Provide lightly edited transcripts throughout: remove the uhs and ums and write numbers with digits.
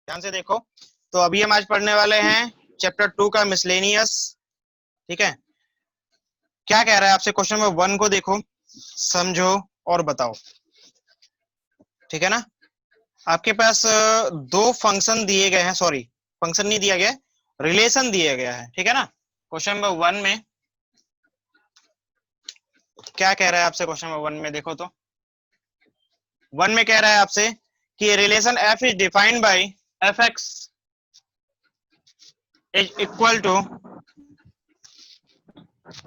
ध्यान से देखो। तो अभी हम आज पढ़ने वाले हैं चैप्टर 2 का मिसलेनियस। ठीक है, क्या कह रहा है आपसे, क्वेश्चन नंबर 1 को देखो, समझो और बताओ। ठीक है ना, आपके पास दो फंक्शन दिए गए हैं, सॉरी फंक्शन नहीं दिया गया, रिलेशन दिया गया है। ठीक है ना, क्वेश्चन नंबर 1 में क्या कह रहा है आपसे, क्वेश्चन नंबर 1 में देखो तो 1 में कह रहा है आपसे कि relation f is defined by f x is equal to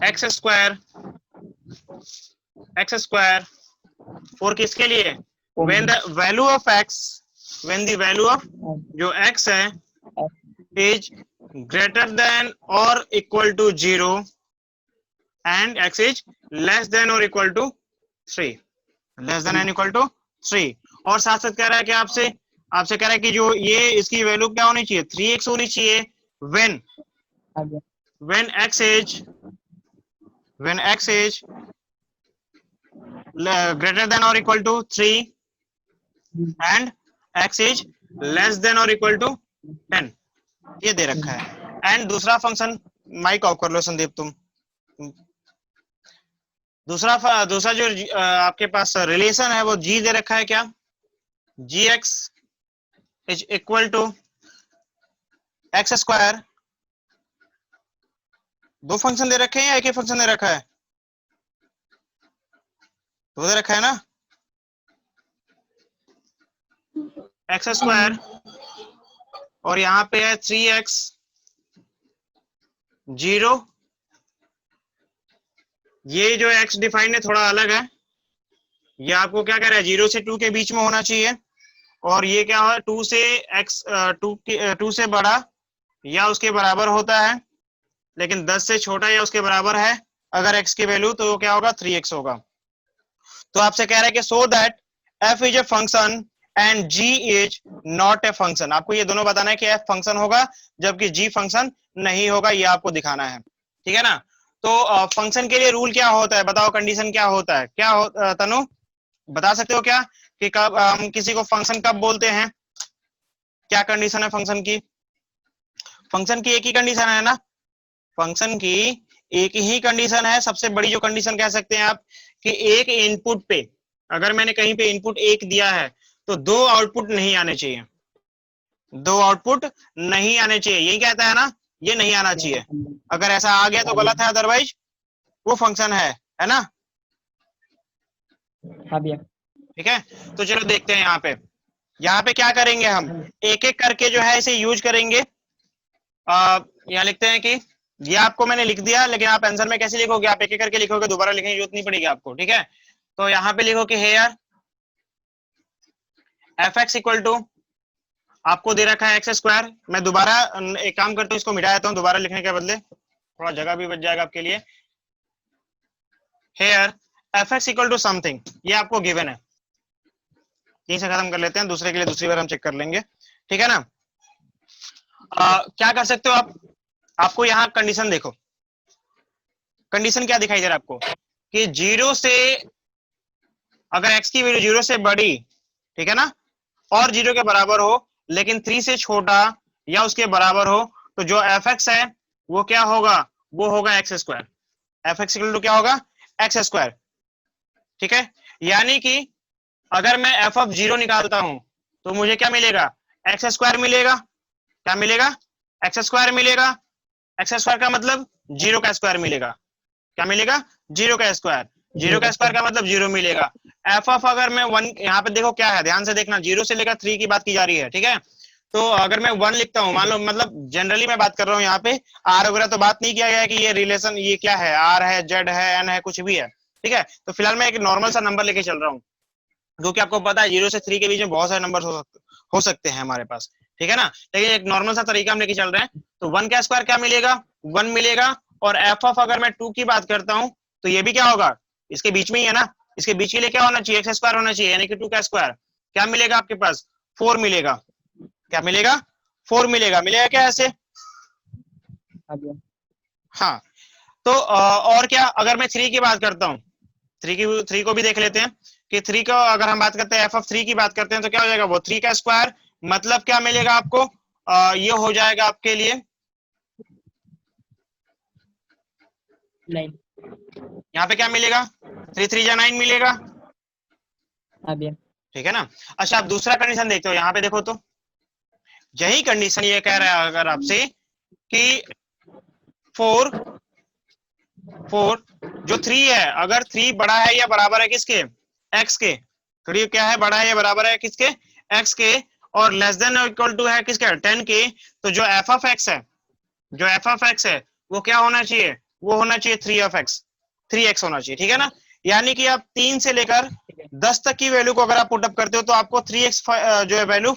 x square और किसके लिए, when the value of x, when the value of जो x है is greater than or equal to 0 and x is less than or equal to 3, less than and equal to 3। और साथ साथ कह रहा है कि आपसे आपसे कह रहा है कि जो ये इसकी वैल्यू क्या होनी चाहिए, 3x होनी चाहिए when x is greater than or equal to 3 and x is less than or equal to 10, ये दे रखा है। एंड दूसरा फंक्शन, माइक ऑफ कर लो संदीप तुम। दूसरा जो आपके पास रिलेशन है वो g दे रखा है, क्या, gx is equal to x square. दो फंक्शन दे रखे हैं या एक ही फंक्शन दे रखा है, दो दे रखा है ना, एक्स स्क्वायर और यहाँ पे है 3x 0। ये जो x डिफाइंड है थोड़ा अलग है, ये आपको क्या कह रहा है, 0 से 2 के बीच में होना चाहिए। और ये क्या है, 2 से x 2 से बड़ा या उसके बराबर होता है, लेकिन 10 से छोटा या उसके बराबर है अगर x की वैल्यू, तो क्या होगा, 3x होगा। तो आपसे कह रहा है कि so that f is a function and g is not a function. आपको ये दोनों बताना है कि f फंक्शन होगा जबकि g फंक्शन नहीं होगा, ये आपको दिखाना है। ठीक है ना, तो फंक्शन के लिए रूल क्या होता है बताओ, कंडीशन क्या होता है, क्या तनु बता सकते हो क्या, कि कब हम किसी को फंक्शन कब बोलते हैं, क्या कंडीशन है फंक्शन की। फंक्शन की एक ही कंडीशन है ना, फंक्शन की एक ही कंडीशन है, सबसे बड़ी जो कंडीशन कह सकते हैं आप, कि एक इनपुट पे, अगर मैंने कहीं पे इनपुट 1 दिया है तो 2 आउटपुट नहीं आने चाहिए, 2 आउटपुट नहीं आने चाहिए, यही कहता है ना, ये नहीं आना चाहिए। अगर ऐसा आ गया तो गलत है, अदरवाइज वो फंक्शन है ना। ठीक है, तो चलो देखते हैं यहाँ पे क्या करेंगे, हम एक एक करके जो है इसे यूज करेंगे। यहाँ लिखते हैं कि ये आपको मैंने लिख दिया, लेकिन आप आंसर में कैसे लिखोगे, आप एक एक करके लिखोगे, दोबारा लिखने की जरूरत नहीं पड़ेगी आपको। ठीक है, तो यहाँ पे लिखो कि here f x equal to, आपको दे रखा है एक्स स्क्वायर। मैं दोबारा एक काम करता हूँ, इसको मिटा देता हूँ, दोबारा लिखने के बदले थोड़ा जगह भी बच जाएगा आपके लिए। Here f x equal to something, ये आपको गिवन है, यहीं से खत्म कर लेते हैं, दूसरे के लिए दूसरी बार हम चेक कर लेंगे। ठीक है ना, क्या कर सकते हो आप, आपको यहाँ कंडीशन देखो, कंडीशन क्या दिखाई दे रहा है आपको, कि 0 से अगर x की वैल्यू 0 से बड़ी, ठीक है ना, और 0 के बराबर हो, लेकिन 3 से छोटा या उसके बराबर हो, तो जो एफ एक्स है वो क्या होगा, वो होगा x square. F x equal to क्या होगा, एक्स स्क्वायर। ठीक है, यानी कि अगर मैं एफ ऑफ 0 निकालता हूं तो मुझे क्या मिलेगा, एक्स स्क्वायर मिलेगा। क्या मिलेगा, एक्स स्क्वायर मिलेगा। एक्स स्क्वायर का मतलब 0 का स्क्वायर मिलेगा। क्या मिलेगा, 0 का स्क्वायर। 0 का स्क्वायर का मतलब 0 मिलेगा। एफ ऑफ, अगर मैं 1, यहाँ पे देखो क्या है, ध्यान से देखना, 0 से लेकर 3 की बात की जा रही है। ठीक है, तो अगर मैं 1 लिखता हूँ, मान लो, मतलब जनरली मैं बात कर रहा हूँ, यहाँ पे आर वगैरह तो बात नहीं किया गया है कि ये रिलेशन, ये क्या है, आर है, जेड है, एन है, कुछ भी है। ठीक है, तो फिलहाल मैं एक नॉर्मल सा नंबर लेके चल रहा हूँ, क्योंकि आपको पता है 0 से 3 के बीच में बहुत सारे नंबर हो सकते हैं हमारे पास। ठीक है ना, लेकिन एक नॉर्मल सा तरीका हम लेके चल रहे हैं। तो 1 का स्क्वायर क्या मिलेगा, 1 मिलेगा। और एफ ऑफ, अगर मैं 2 की बात करता हूं तो ये भी क्या होगा, इसके बीच में ही है ना, इसके बीच के लिए क्या होना चाहिए, एक्स स्क्वायर होना चाहिए, यानी कि 2 का स्क्वायर। क्या मिलेगा आपके पास, 4 मिलेगा। क्या मिलेगा, 4 मिलेगा। मिलेगा क्या ऐसे, हाँ। तो और क्या, अगर मैं 3 की बात करता हूँ, 3 को भी देख लेते हैं, कि 3 को अगर हम बात करते हैं, एफ ऑफ 3 की बात करते हैं, तो क्या हो जाएगा, वो 3 का स्क्वायर मतलब क्या मिलेगा आपको, ये हो जाएगा आपके लिए 9। यहाँ पे क्या मिलेगा, 3 3 जा 9 मिलेगा, हाँ भैया। ठीक है ना। अच्छा आप दूसरा कंडीशन देखते हो, यहाँ पे देखो तो यही कंडीशन ये कह रहा है अगर आपसे कि 4 4 जो 3 है, अगर 3 बड़ा है या बराबर है किसके, x के, 3 क्या है, बड़ा है या बराबर है किसके, x के, और लेस देन इक्वल टू है किसके, 10 के, तो जो f ऑफ x है, जो f ऑफ x है वो क्या होना चाहिए, वो होना चाहिए 3 ऑफ x, 3x होना चाहिए, ठीक है ना। यानी कि आप 3 से लेकर 10 तक की वैल्यू को अगर आप पुटअप करते हो तो आपको 3x जो है वैल्यू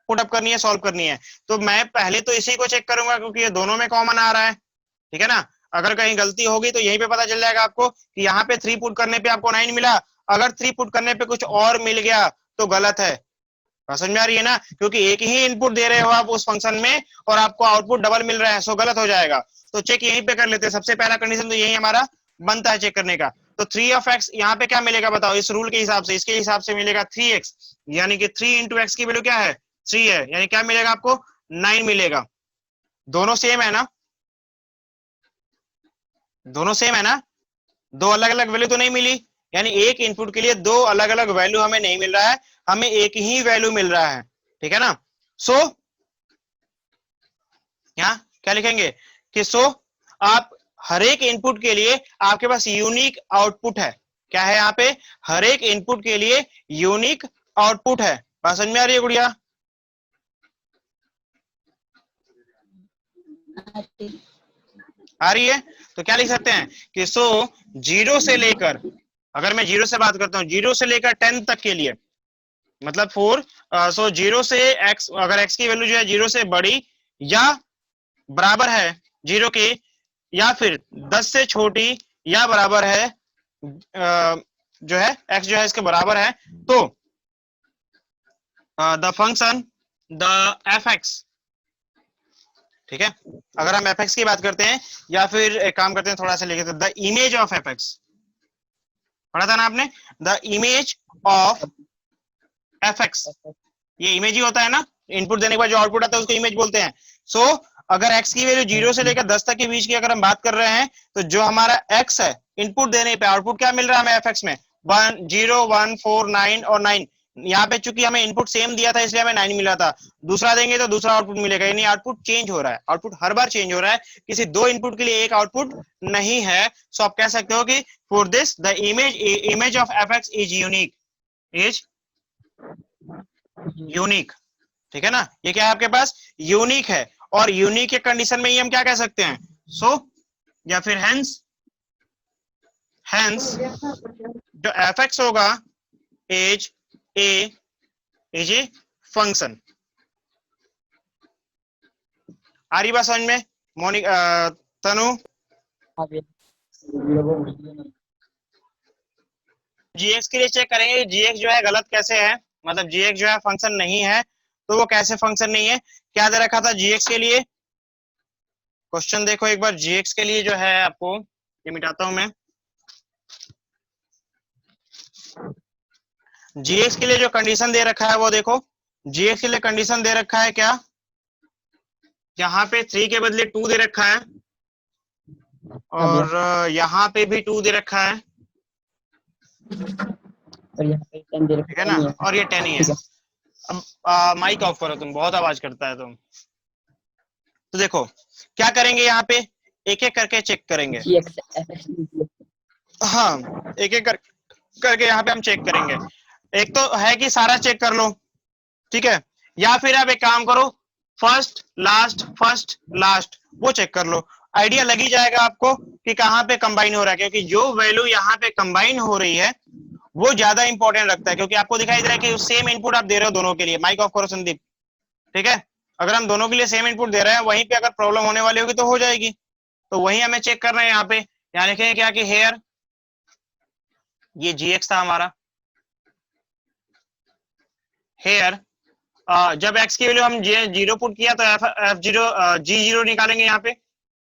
पुटअप करनी है, सॉल्व करनी है। तो मैं पहले तो इसी को चेक करूंगा क्योंकि ये दोनों में कॉमन आ रहा है, ठीक है ना। अगर कहीं गलती होगी तो यहीं पे पता चल जाएगा आपको कि यहाँ पे 3 पुट करने पे आपको 9 मिला, अगर 3 पुट करने पे कुछ और मिल गया तो गलत है। समझ में आ रही है ना, क्योंकि एक ही इनपुट दे रहे हो आप उस फंक्शन में और आपको आउटपुट डबल मिल रहा है, सो गलत हो जाएगा। तो चेक यहीं पे कर लेते हैं, सबसे पहला कंडीशन तो यही हमारा बनता है चेक करने का। तो 3 ऑफ x यहाँ पे क्या मिलेगा बताओ, इस रूल के हिसाब से, इसके हिसाब से मिलेगा 3x, यानी कि 3 इंटू एक्स की वैल्यू क्या है, 3 है, यानी क्या मिलेगा आपको, 9 मिलेगा। दोनों सेम है ना, दोनों सेम है ना, दो अलग अलग वैल्यू तो नहीं मिली, यानी एक इनपुट के लिए दो अलग अलग वैल्यू हमें नहीं मिल रहा है, हमें एक ही वैल्यू मिल रहा है, ठीक है ना। सो यहाँ क्या लिखेंगे कि आप हर एक इनपुट के लिए आपके पास यूनिक आउटपुट है, क्या है यहाँ पे, हर एक इनपुट के लिए यूनिक आउटपुट है। बात समझ में आ रही है गुड़िया, आ रही है। तो क्या लिख सकते हैं कि 0 से लेकर, अगर मैं 0 से बात करता हूं, 0 से लेकर 10 तक के लिए, मतलब 4, 0 से x, अगर x की वैल्यू जो है 0 से बड़ी या बराबर है 0 के, या फिर 10 से छोटी या बराबर है, जो है x जो है इसके बराबर है, तो द फंक्शन द fx, ठीक है। अगर हम fx की बात करते हैं या फिर एक काम करते हैं थोड़ा सा लिखे, द इमेज ऑफ fx, पढ़ा था ना आपने, द इमेज ऑफ fx, ये इमेज ही होता है ना, इनपुट देने के बाद जो आउटपुट आता है उसको इमेज बोलते हैं। सो अगर x की वैल्यू 0 से लेकर 10 तक के बीच की अगर हम बात कर रहे हैं, तो जो हमारा x है, इनपुट देने पे आउटपुट क्या मिल रहा है हमें fx में, 1 0 1 4 9 और 9, यहाँ पे चूंकि हमें इनपुट सेम दिया था इसलिए हमें 9 मिला था, दूसरा देंगे तो दूसरा आउटपुट मिलेगा, यानी आउटपुट चेंज हो रहा है, आउटपुट हर बार चेंज हो रहा है, किसी दो इनपुट के लिए एक आउटपुट नहीं है। सो आप कह सकते हो कि for this the image of fx is unique, is unique, ठीक है ना। ये क्या है आपके पास, यूनिक है, और यूनिक के कंडीशन में ही हम क्या कह सकते हैं, सो या फिर हेंस, हेंस जो fx होगा is a, is a function. आ रही बात समझ में मोनिक, तनु, जीएक्स के लिए चेक करेंगे जीएक्स जो है गलत कैसे है, मतलब जीएक्स जो है फंक्शन नहीं है, तो वो कैसे फंक्शन नहीं है, क्या दे रखा था जीएक्स के लिए, क्वेश्चन देखो एक बार जीएक्स के लिए जो है आपको, ये मिटाता हूं मैं, जीएक्स के लिए जो कंडीशन दे रखा है वो देखो, जीएक्स के लिए कंडीशन दे रखा है क्या, यहाँ पे 3 के बदले 2 दे रखा है, और यहाँ पे भी 2 दे रखा है, और यहाँ पे 10 दे ठीक है रखा ना, है, और ये 10 ही है। ठीक है। अब माइक ऑफ करो, तुम बहुत आवाज करता है तुम। तो देखो क्या करेंगे यहाँ पे, एक एक करके चेक करेंगे, GX FX हाँ एक एक करके यहाँ पे हम चेक करेंगे। एक तो है कि सारा चेक कर लो, ठीक है, या फिर आप एक काम करो, फर्स्ट लास्ट वो चेक कर लो, आइडिया लग ही जाएगा आपको कि कहाँ पे कंबाइन हो रहा है, क्योंकि जो वैल्यू यहाँ पे कंबाइन हो रही है वो ज्यादा इंपॉर्टेंट रखता है, क्योंकि आपको दिखाई दे रहा है कि सेम इनपुट आप दे रहे हो दोनों के लिए। माइक ऑफ करो संदीप, ठीक है, अगर हम दोनों के लिए सेम इनपुट दे रहे हैं, वहीं पे अगर प्रॉब्लम होने वाली होगी तो हो जाएगी, तो वही हमें चेक करना है। यहाँ पे यहाँ लिखेंगे क्या कि हेयर, ये जीएक्स था हमारा, हेयर जब x की वैल्यू हम जीरो पुट किया तो एफ जीरो जी जीरो निकालेंगे, यहाँ पे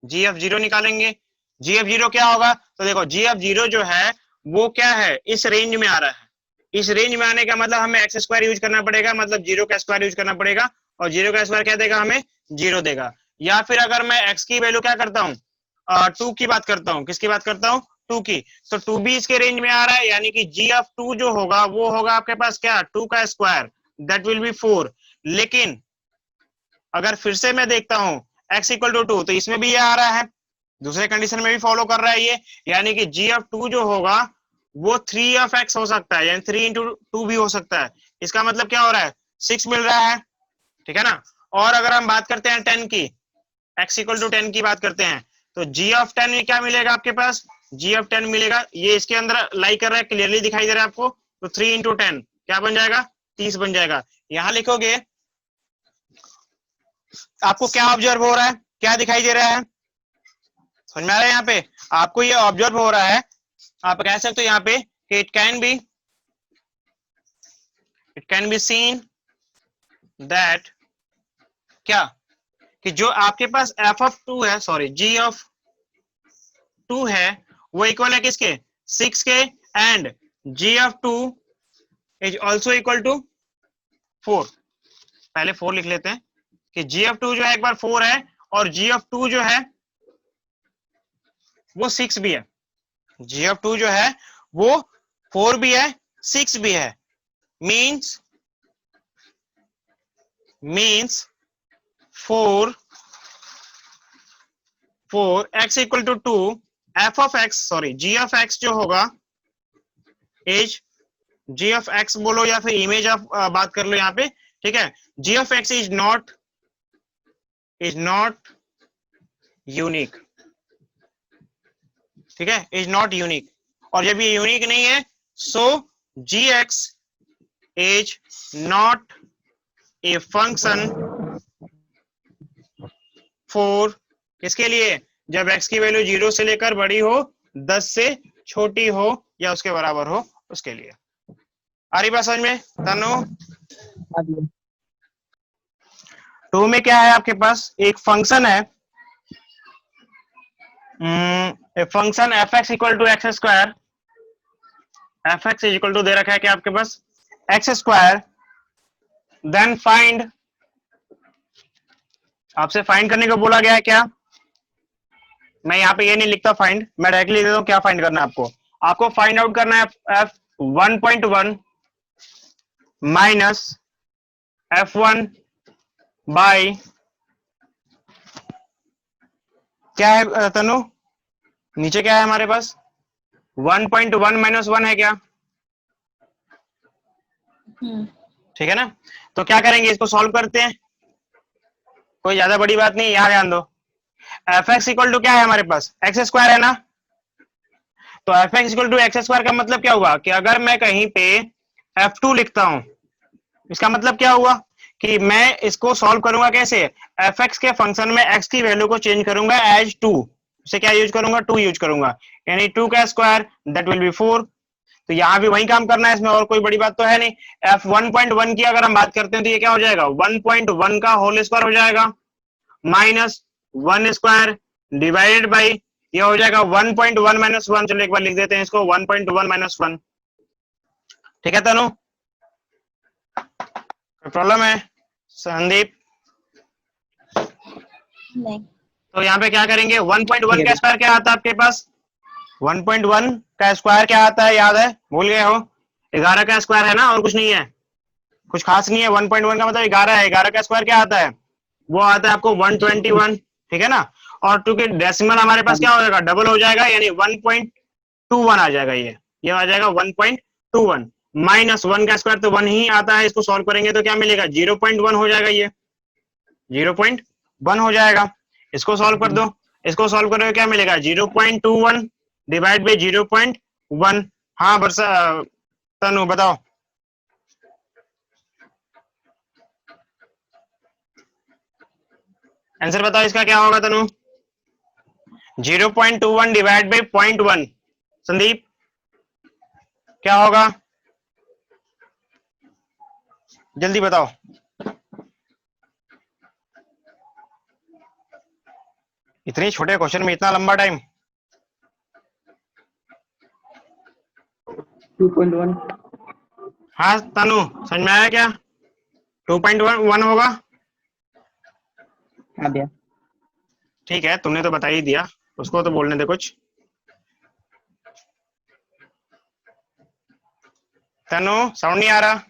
जी एफ जीरो निकालेंगे, जी एफ जीरो क्या होगा, तो देखो जी एफ जीरो जो है वो क्या है, इस रेंज में आ रहा है, इस रेंज में आने का मतलब हमें एक्स स्क्वायर यूज करना पड़ेगा, मतलब 0 का स्क्वायर यूज करना पड़ेगा, और 0 का स्क्वायर क्या देगा हमें 0 देगा। या फिर अगर मैं एक्स की वैल्यू क्या करता हूँ 2 की बात करता हूँ, किसकी बात करता हूँ 2 की, तो 2 भी इसके रेंज में आ रहा है, यानी कि जी ऑफ 2 जो होगा वो होगा आपके पास क्या 2 का स्क्वायर, दैट विल बी 4। लेकिन अगर फिर से मैं देखता हूँ x इक्वल टू 2, तो इसमें भी ये आ रहा है, दूसरे कंडीशन में भी फॉलो कर रहा है ये, यानी कि g ऑफ 2 जो होगा वो 3 ऑफ x हो सकता है, यानी 3 इंटू 2 भी हो सकता है। इसका मतलब क्या हो रहा है 6 मिल रहा है, ठीक है ना। और अगर हम बात करते हैं 10 की, x इक्वल टू 10 की बात करते हैं, तो g ऑफ 10 में क्या मिलेगा आपके पास, g ऑफ 10 मिलेगा, ये इसके अंदर लाई कर रहा है, क्लियरली दिखाई दे रहा है आपको, तो 3 इंटू 10 क्या बन जाएगा 30 बन जाएगा। यहां लिखोगे, आपको क्या ऑब्जर्व हो रहा है, क्या दिखाई दे रहा है, समझ में आ रहा है यहाँ पे, आपको ये ऑब्जर्व हो रहा है, आप कह सकते हो यहाँ पे कि it can be seen that क्या, कि जो आपके पास f ऑफ 2 है, सॉरी g ऑफ 2 है, वो इक्वल है किसके 6 के, and g of 2 is also equal to 4। पहले 4 लिख लेते हैं कि g ऑफ 2 जो है एक बार 4 है, और g ऑफ 2 जो है वो 6 भी है, g ऑफ 2 जो है वो 4 भी है 6 भी है, means 4 x equal to 2, f of x sorry g of x जो होगा इज g ऑफ x बोलो या फिर इमेज ऑफ बात कर लो यहाँ पे, ठीक है, g of x is not unique, ठीक है, इज नॉट यूनिक, और जब ये यूनिक नहीं है सो gx is not a function for, किसके लिए, जब x की वैल्यू 0 से लेकर बड़ी हो, 10 से छोटी हो या उसके बराबर हो, उसके लिए। आ रही बात समझ में तनु। हाँ भैया। 2 में क्या है आपके पास, एक फंक्शन है, function F x equal to x square, F x is equal to दे रखा है कि आपके पास एक्स स्क्वायर, देन फाइंड, आपसे फाइंड करने को बोला गया है क्या, मैं यहाँ पे ये नहीं लिखता फाइंड, मैं डायरेक्टली लिख देता हूँ क्या फाइंड करना है आपको, आपको फाइंड आउट करना है एफ 1.1 माइनस f1 बाई, क्या है तनु, नीचे क्या है हमारे पास 1.1 माइनस 1 है क्या, ठीक है ना। तो क्या करेंगे, इसको सॉल्व करते हैं, कोई ज्यादा बड़ी बात नहीं, यहां ध्यान दो, एफ एक्स इक्वल टू क्या है हमारे पास एक्स स्क्वायर है ना, तो f x equal to x square का मतलब क्या हुआ कि अगर मैं कहीं पे f2 लिखता हूं, इसका मतलब क्या हुआ कि मैं इसको सॉल्व करूंगा कैसे, एफ एक्स के फंक्शन में x की वैल्यू को चेंज करूंगा एज 2, उसे क्या यूज करूंगा 2 यूज करूंगा, यानी 2 का स्क्वायर दैट विल बी 4, तो यहाँ भी वही काम करना है, इसमें और कोई बड़ी बात तो है नहीं। f 1.1 की अगर हम बात करते हैं तो ये क्या हो जाएगा 1.1 का होल स्क्वायर हो जाएगा, माइनस 1 स्क्वायर डिवाइडेड बाई, ये हो जाएगा 1.1 माइनस 1, चलो एक बार लिख देते हैं इसको 1.1 माइनस 1, ठीक है तनु, प्रॉब्लम है संदीप, नहीं। तो यहाँ पे क्या करेंगे 1.1 ठीक का है। स्क्वायर क्या आता है आपके पास, 1.1 का स्क्वायर क्या आता है, याद है भूल गए हो, 11 का स्क्वायर है ना, और कुछ नहीं है, कुछ खास नहीं है, 1.1 का मतलब 11 है, 11 का स्क्वायर क्या आता है, वो आता है आपको 121, ठीक है ना, और क्योंकि डेसिमल हमारे हाँ पास क्या हो जाएगा डबल हो जाएगा, यानी 1.21 आ जाएगा, ये आ जाएगा 1.21, माइनस 1 का स्क्वायर तो 1 ही आता है, इसको सॉल्व करेंगे तो क्या मिलेगा 0.1 हो जाएगा, ये 0.1 हो जाएगा, इसको सॉल्व कर दो, इसको सॉल्व करोगे क्या मिलेगा 0.21 डिवाइड बाई 0.1, हाँ बरसा तनु बताओ, आंसर बताओ इसका क्या होगा तनु, 0.21 डिवाइड बाई 0.1, संदीप क्या होगा, जल्दी बताओ, इतने छोटे क्वेश्चन में इतना लंबा टाइम, 2.1। हाँ तनु, समझ में आया क्या? 2.1 होगा। हाँ भैया। ठीक है, तुमने तो बता ही दिया, उसको तो बोलने दे कुछ। तनु साउंड नहीं आ रहा?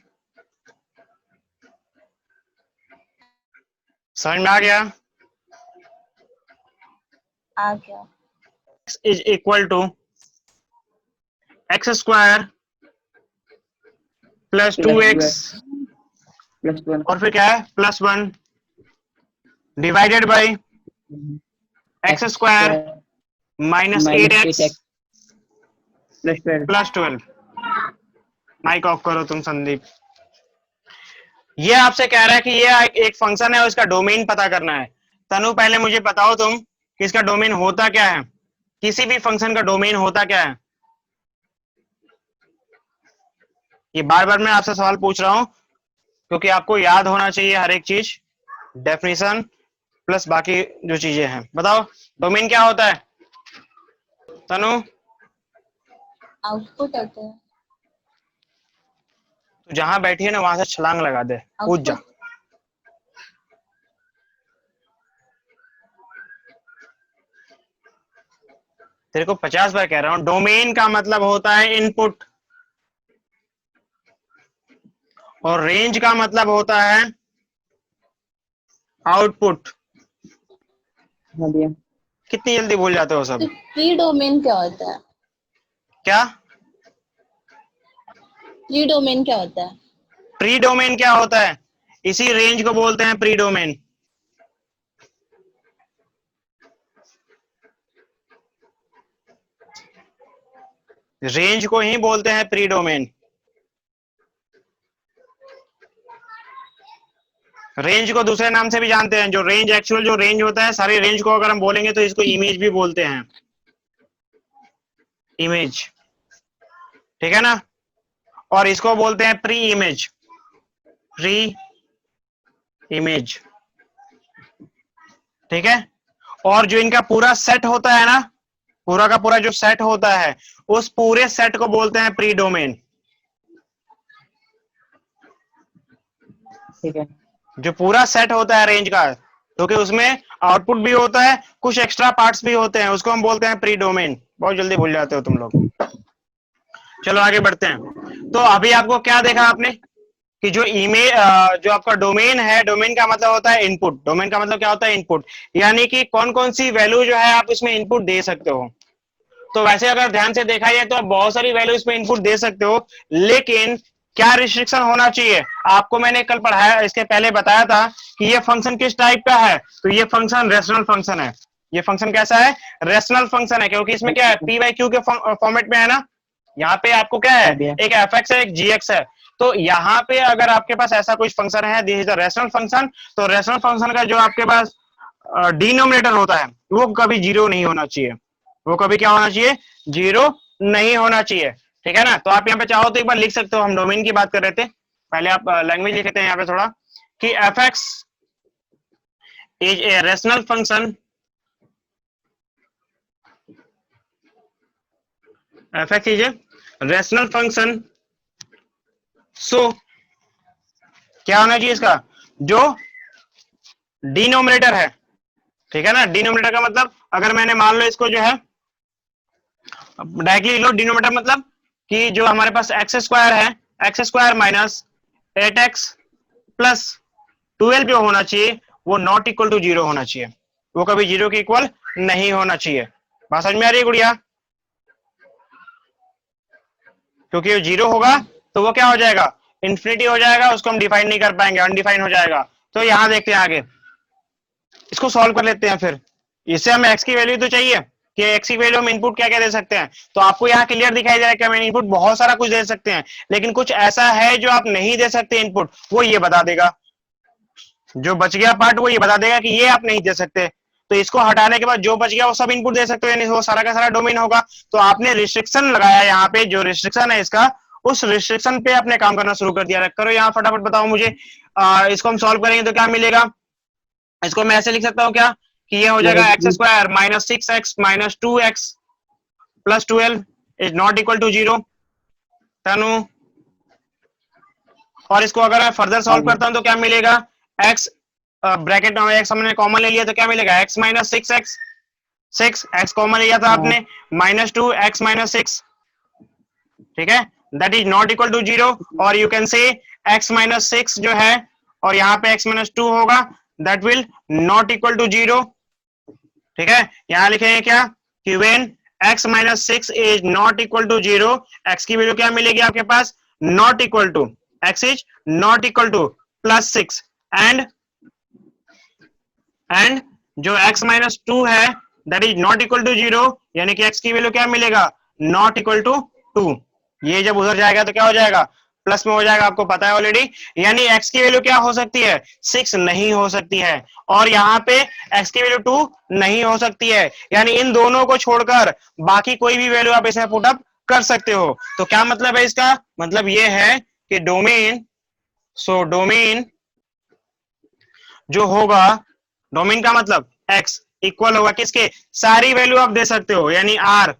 समझ में आ गया? आ गया। x is equal to x square plus two x +1 और फिर क्या है +1 divided by x square minus 8x -8x +12। +12। Mic off करो तुम संदीप। ये आपसे कह रहा है कि ये एक फंक्शन है और इसका डोमेन पता करना है। तनु पहले मुझे बताओ तुम कि इसका डोमेन होता क्या है, किसी भी फंक्शन का डोमेन होता क्या है? ये बार बार मैं आपसे सवाल पूछ रहा हूं क्योंकि आपको याद होना चाहिए हर एक चीज, डेफिनेशन प्लस बाकी जो चीजें हैं। बताओ डोमेन क्या होता है तनु? आउटपुट होता है। तो जहां बैठी है ना वहां से छलांग लगा दे, कूद जा। तेरे को 50 बार कह रहा हूं, डोमेन का मतलब होता है इनपुट और रेंज का मतलब होता है आउटपुट। हाँ भैया। कितनी जल्दी भूल जाते हो सब? तो प्री डोमेन क्या होता है? क्या प्री डोमेन क्या होता है? प्री डोमेन क्या होता है? इसी रेंज को बोलते हैं प्री डोमेन। रेंज को ही बोलते हैं प्री डोमेन। रेंज को दूसरे नाम से भी जानते हैं, जो रेंज एक्चुअल जो रेंज होता है, सारे रेंज को अगर हम बोलेंगे तो इसको इमेज भी बोलते हैं, इमेज, ठीक है ना? और इसको बोलते हैं प्री इमेज, प्री इमेज, ठीक है? और जो इनका पूरा सेट होता है ना, पूरा का पूरा जो सेट होता है, उस पूरे सेट को बोलते हैं प्री डोमेन। ठीक है। जो पूरा सेट होता है रेंज का, क्योंकि उसमें आउटपुट भी होता है, कुछ एक्स्ट्रा पार्ट्स भी होते हैं, उसको हम बोलते हैं प्री डोमेन। बहुत जल्दी भूल जाते हो तुम लोग। चलो आगे बढ़ते हैं। तो अभी आपको क्या देखा आपने कि जो इमेज, जो आपका डोमेन है, डोमेन का मतलब होता है इनपुट। डोमेन का मतलब क्या होता है? इनपुट, यानी कि कौन कौन सी वैल्यू जो है आप इसमें इनपुट दे सकते हो। तो वैसे अगर ध्यान से देखा जाए तो आप बहुत सारी वैल्यू इसमें इनपुट दे सकते हो, लेकिन क्या रिस्ट्रिक्शन होना चाहिए? आपको मैंने कल पढ़ाया, इसके पहले बताया था कि ये फंक्शन किस टाइप का है। तो ये फंक्शन रेशनल फंक्शन है। ये फंक्शन कैसा है? रेशनल फंक्शन है, क्योंकि इसमें क्या है, पी वाई क्यू के फॉर्मेट में है ना। यहाँ पे आपको क्या है, हाँ भैया। एक एफ एक्स है, एक जी एक्स है। तो यहाँ पे अगर आपके पास ऐसा कुछ फंक्शन है, this is the rational function, तो रेशनल फंक्शन का जो आपके पास डिनोमिनेटर होता है वो कभी जीरो नहीं होना चाहिए। वो कभी क्या होना चाहिए? जीरो नहीं होना चाहिए, ठीक है ना? तो आप यहाँ पे चाहो तो एक बार लिख सकते हो, हम डोमेन की बात कर रहे थे, पहले आप लैंग्वेज लिख लेते हैं यहाँ पे थोड़ा, कि F x is a rational function, F x is a rational function. So क्या होना चाहिए इसका? जो डिनोमिनेटर है, ठीक है ना? डिनोमिनेटर का मतलब अगर मैंने मान लो इसको जो है डायरेक्टली लो, डिनोमिनेटर मतलब कि जो हमारे पास एक्स स्क्वायर है, x square minus 8x plus 12 जो होना चाहिए वो नॉट इक्वल टू जीरो होना चाहिए, वो कभी जीरो के इक्वल नहीं होना चाहिए। बात समझ में आ रही है गुड़िया? क्योंकि वो जीरो होगा तो वो क्या हो जाएगा? इन्फिनिटी हो जाएगा, उसको हम डिफाइन नहीं कर पाएंगे, अनडिफाइन हो जाएगा। तो यहां देखते हैं आगे, इसको सॉल्व कर लेते हैं। फिर इससे हमें एक्स की वैल्यू तो चाहिए कि एक्स की वैल्यू हम इनपुट क्या क्या दे सकते हैं। तो आपको यहाँ क्लियर दिखाई दे रहा है कि हम इनपुट बहुत सारा कुछ दे सकते हैं, लेकिन कुछ ऐसा है जो आप नहीं दे सकते इनपुट, वो ये बता देगा। जो बच गया पार्ट वो ये बता देगा कि ये आप नहीं दे सकते। तो इसको हटाने के बाद जो बच गया वो सब इनपुट दे सकते हो, यानी वो सारा का सारा डोमेन होगा। तो आपने रिस्ट्रिक्शन लगाया यहाँ पे, जो रिस्ट्रिक्शन है इसका, उस रिस्ट्रिक्शन पे अपने काम करना शुरू कर दिया। करो यहाँ फटाफट बताओ मुझे। इसको हम सॉल्व करेंगे तो क्या मिलेगा? इसको मैं ऐसे लिख सकता हूँ क्या कि ये हो जाएगा X square minus 6x minus 2x plus 12 is not equal to zero. Tanu और इसको अगर मैं फर्दर सॉल्व हाँ करता हूं तो क्या मिलेगा, x ब्रैकेट में x हमने कॉमन ले लिया तो क्या मिलेगा, x minus 6x, 6x common लिया था हाँ आपने, माइनस 2x माइनस 6, ठीक है, that is not equal to 0। और you can say x minus 6 जो है और यहाँ पे x माइनस 2 होगा, that will not equal to 0, ठीक है। यहां लिखेंगे क्या कि when x minus 6 is not equal to 0, x की वैल्यू क्या मिलेगी आपके पास, not equal to, x is not equal to plus 6 and जो x माइनस 2 है that is not equal to 0, यानी कि x की वैल्यू क्या मिलेगा, नॉट इक्वल टू 2। ये जब उधर जाएगा तो क्या हो जाएगा, प्लस में हो जाएगा, आपको पता है ऑलरेडी। यानी x की वैल्यू क्या हो सकती है, 6 नहीं हो सकती है, और यहाँ पे x की वैल्यू 2 नहीं हो सकती है, यानी इन दोनों को छोड़कर बाकी कोई भी वैल्यू आप इसमें पुट अप कर सकते हो। तो क्या मतलब है इसका, मतलब ये है कि डोमेन, सो डोमेन जो होगा, डोमेन का मतलब x इक्वल होगा किसके, सारी वैल्यू आप दे सकते हो, यानी r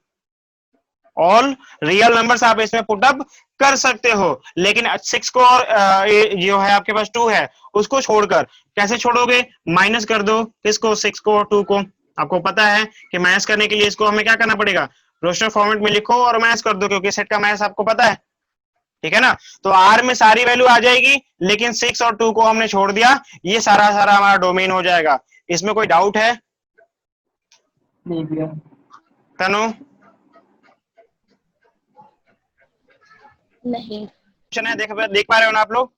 ऑल रियल नंबर्स आप इसमें पुट अप कर सकते हो, लेकिन 6 को और जो है आपके पास 2 है उसको छोड़कर, कैसे छोड़ोगे, माइनस कर दो किसको, 6 को और 2 को। आपको पता है कि माइनस करने के लिए इसको हमें क्या करना पड़ेगा, रोस्टर फॉर्मेट में लिखो और माइनस कर दो, क्योंकि सेट का माइनस आपको पता है, ठीक है ना। तो आर में सारी वैल्यू आ जाएगी, लेकिन 6 और 2 को हमने छोड़ दिया, ये सारा सारा हमारा डोमेन हो जाएगा। इसमें कोई डाउट है नहीं भैया। तनु? नहीं। क्वेश्चन है, देख पा रहे हो ना आप लोग,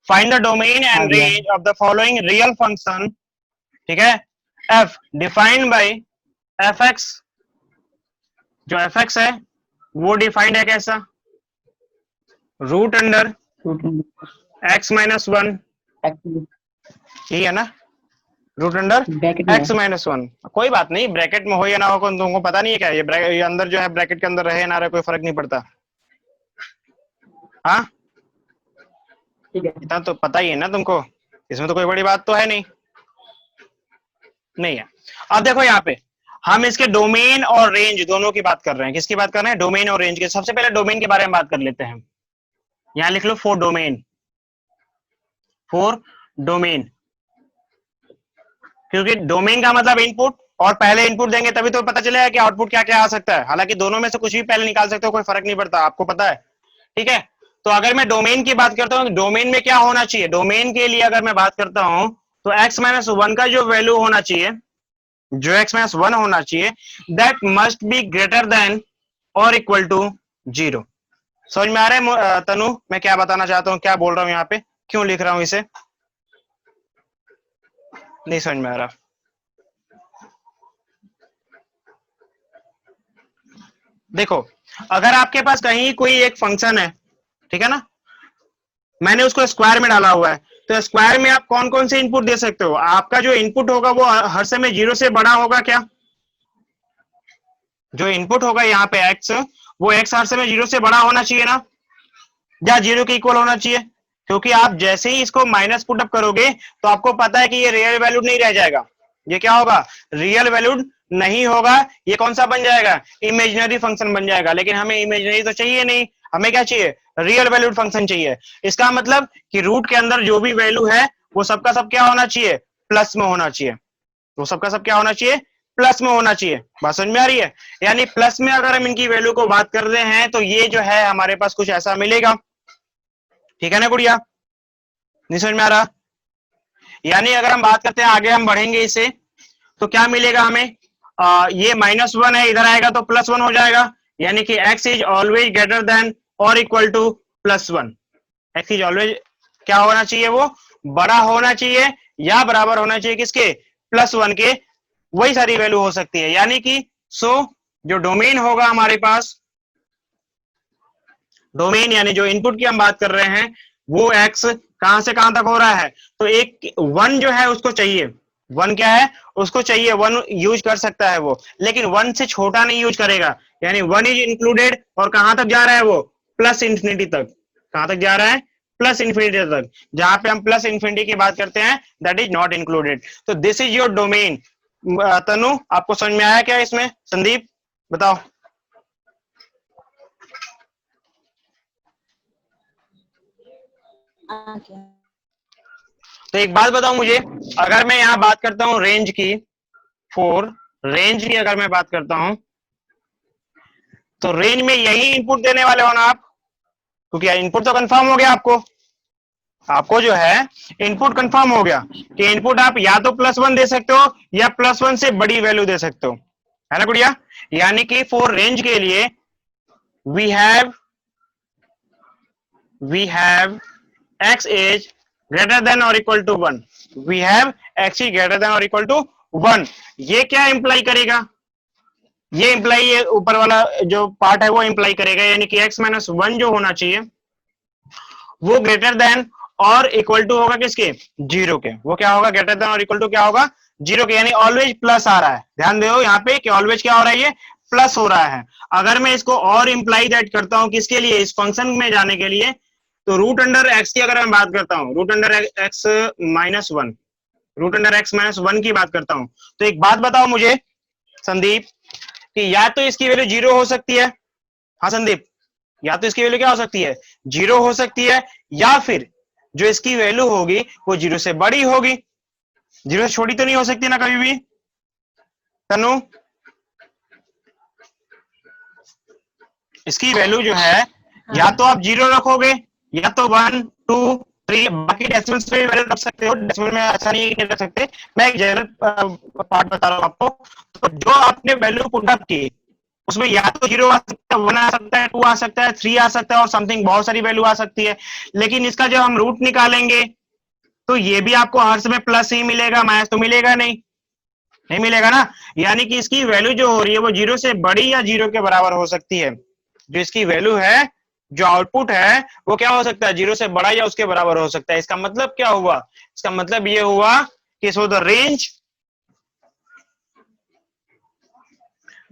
फाइंड द डोमेन हाँ एंड भैया। Range of the following real function, ठीक है, f डिफाइंड बाय fx, जो fx है वो डिफाइंड है कैसा, root under x minus 1, actually यही है ना, रूट अंडर ब्रैकेट में x माइनस 1। कोई बात नहीं, ब्रैकेट में हो या ना हो तुमको पता नहीं है क्या, ये अंदर जो है ब्रैकेट के अंदर रहे ना रहे कोई फर्क नहीं पड़ता, हाँ ठीक है। इतना तो पता ही है ना तुमको, इसमें तो कोई बड़ी बात तो है नहीं है। अब देखो यहाँ पे हम इसके डोमेन और रेंज दोनों की बात कर रहे हैं, किसकी बात कर रहे हैं, डोमेन और रेंज की। सबसे पहले डोमेन के बारे में बात कर लेते हैं, यहां लिख लो फॉर डोमेन, फॉर डोमेन, क्योंकि डोमेन का मतलब इनपुट, और पहले इनपुट देंगे तभी तो पता चलेगा कि आउटपुट क्या क्या आ सकता है, हालांकि दोनों में से कुछ भी पहले निकाल सकते हो, कोई फर्क नहीं पड़ता, आपको पता है, ठीक है। तो अगर मैं डोमेन की बात करता हूं, डोमेन में क्या होना चाहिए, डोमेन के लिए अगर मैं बात करता हूं तो x माइनस 1 का जो वैल्यू होना चाहिए, जो x माइनस 1 होना चाहिए, that must be greater than और इक्वल टू 0। समझ में आ रहा है तनु, मैं क्या बताना चाहता हूं, क्या बोल रहा हूं यहाँ पे, क्यों लिख रहा हूं इसे, नहीं समझ में आ रहा। देखो अगर आपके पास कहीं कोई एक फंक्शन है, ठीक है ना, मैंने उसको स्क्वायर में डाला हुआ है, तो स्क्वायर में आप कौन कौन से इनपुट दे सकते हो, आपका जो इनपुट होगा वो हर समय 0 से बड़ा होगा क्या, जो इनपुट होगा यहाँ पे x, वो x हर समय 0 से बड़ा होना चाहिए ना, या 0 के इक्वल होना चाहिए, क्योंकि आप जैसे ही इसको माइनस पुट अप करोगे तो आपको पता है कि ये रियल वैल्यूड नहीं रह जाएगा, ये क्या होगा, रियल वैल्यूड नहीं होगा, ये कौन सा बन जाएगा, इमेजिनरी फंक्शन बन जाएगा। लेकिन हमें इमेजिनरी तो चाहिए नहीं, हमें क्या चाहिए, रियल वैल्यूड फंक्शन चाहिए। इसका मतलब कि रूट के अंदर जो भी वैल्यू है वो सबका सब क्या होना चाहिए, प्लस में होना चाहिए, वो सबका सब क्या होना चाहिए, प्लस में होना चाहिए। बात समझ में आ रही है, यानी प्लस में अगर हम इनकी वैल्यू को बात कर रहे हैं तो ये जो है हमारे पास कुछ ऐसा मिलेगा, ठीक है ना गुड़िया, नहीं समझ में आ रहा, यानी अगर हम बात करते हैं आगे हम बढ़ेंगे इसे तो क्या मिलेगा हमें, ये माइनस 1 है, इधर आएगा तो प्लस 1 हो जाएगा, यानी कि x is always greater than और equal to plus 1, x is always क्या होना चाहिए, वो बड़ा होना चाहिए या बराबर होना चाहिए किसके, प्लस 1 के, वही सारी वैल्यू हो सकती है। यानी कि सो जो डोमेन होगा हमारे पास, डोमेन यानी जो इनपुट की हम बात कर रहे हैं, वो x कहां से कहां तक हो रहा है, तो एक 1 जो है उसको चाहिए, 1 क्या है उसको चाहिए, 1 यूज कर सकता है वो, लेकिन 1 से छोटा नहीं यूज करेगा, यानी 1 इज इंक्लूडेड, और कहां तक जा रहा है वो, प्लस इंफिनिटी तक, कहां तक जा रहा है, प्लस इंफिनिटी तक, जहां पे हम प्लस इंफिनिटी की बात करते हैं दैट इज नॉट इंक्लूडेड। तो दिस इज योर डोमेन। तनु आपको समझ में आया क्या इसमें, संदीप बताओ। गया। तो एक बात बताओ मुझे, अगर मैं यहाँ बात करता हूँ रेंज की, फॉर रेंज की अगर मैं बात करता हूं, तो रेंज में यही इनपुट देने वाले हो ना आप, क्योंकि इनपुट तो कंफर्म हो गया आपको जो है इनपुट कंफर्म हो गया कि इनपुट आप या तो +1 दे सकते हो या +1 से बड़ी वैल्यू दे सकते हो, है ना गुड़िया। यानी कि फॉर रेंज के लिए we have x is greater than or equal to 1, we have x is greater than or equal to 1। ये क्या इंप्लाई करेगा, ये इंप्लाई ऊपर वाला जो पार्ट है वो इंप्लाई करेगा, यानी कि x - 1 जो होना चाहिए वो ग्रेटर देन और इक्वल टू होगा किसके, 0 के। वो क्या होगा, ग्रेटर देन और इक्वल टू क्या होगा, 0 के, यानी ऑलवेज प्लस आ रहा है। ध्यान दो यहाँ पे कि ऑलवेज क्या हो रहा है, ये प्लस हो रहा है। अगर मैं इसको और इंप्लाई दैट करता हूं किसके लिए, इस फंक्शन में जाने के लिए, तो रूट अंडर एक्स की अगर मैं बात करता हूं, root under x minus one की बात करता हूं, तो एक बात बताओ मुझे संदीप कि या तो इसकी वैल्यू 0 हो सकती है, हाँ संदीप, या तो इसकी वैल्यू क्या हो सकती है, 0 हो सकती है, या फिर जो इसकी वैल्यू होगी वो 0 से बड़ी होगी। 0 से छोटी तो नहीं हो सकती ना कभी भी, तनु। इसकी वैल्यू जो है या तो आप 0 रखोगे या तो 1 2 3, बाकी डेसिमल्स में वैल्यू रख सकते हो, डेसिमल में अच्छा नहीं रख सकते। मैं एक जनरल पार्ट बता रहा हूं आपको। तो जो आपने वैल्यू पुट अप की उसमें या तो 0 आ सकता है, 1 आ सकता है, 2 आ सकता है, 3 आ सकता है और समथिंग बहुत सारी वैल्यू आ सकती है। लेकिन इसका जब हम रूट निकालेंगे तो ये भी आपको हर समय प्लस ही मिलेगा, माइनस तो मिलेगा नहीं मिलेगा ना। यानी कि इसकी वैल्यू जो हो रही है वो 0 से बड़ी या 0 के बराबर हो सकती है। जो इसकी वैल्यू है, जो आउटपुट है वो क्या हो सकता है, 0 से बड़ा या उसके बराबर हो सकता है। इसका मतलब क्या हुआ, इसका मतलब ये हुआ कि so the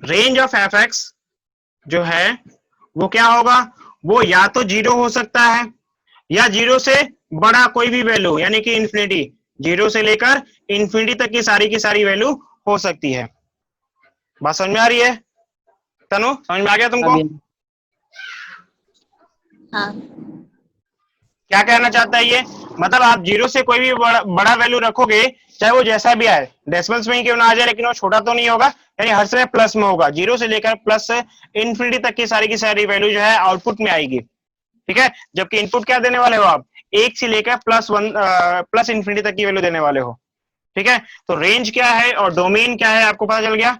range of f x जो है वो क्या होगा, वो या तो 0 हो सकता है या 0 से बड़ा कोई भी वैल्यू, यानी कि इंफिनिटी, 0 से लेकर इंफिनिटी तक की सारी वैल्यू हो सकती है। बात समझ में आ रही है तनु, समझ में आ गया तुमको? हाँ। क्या कहना चाहता है ये, मतलब आप 0 से कोई भी बड़ा वैल्यू रखोगे, चाहे वो जैसा भी आए, डेसिमल्स में ही क्यों ना आ जाए, लेकिन वो छोटा तो नहीं होगा, यानी हर समय प्लस में होगा। 0 से लेकर प्लस इंफिनिटी तक की सारी वैल्यू जो है आउटपुट में आएगी, ठीक है। जबकि इनपुट क्या देने वाले हो आप, 1 से लेकर प्लस इंफिनिटी तक की वैल्यू देने वाले हो, ठीक है। तो रेंज क्या है और डोमेन क्या है आपको पता चल गया।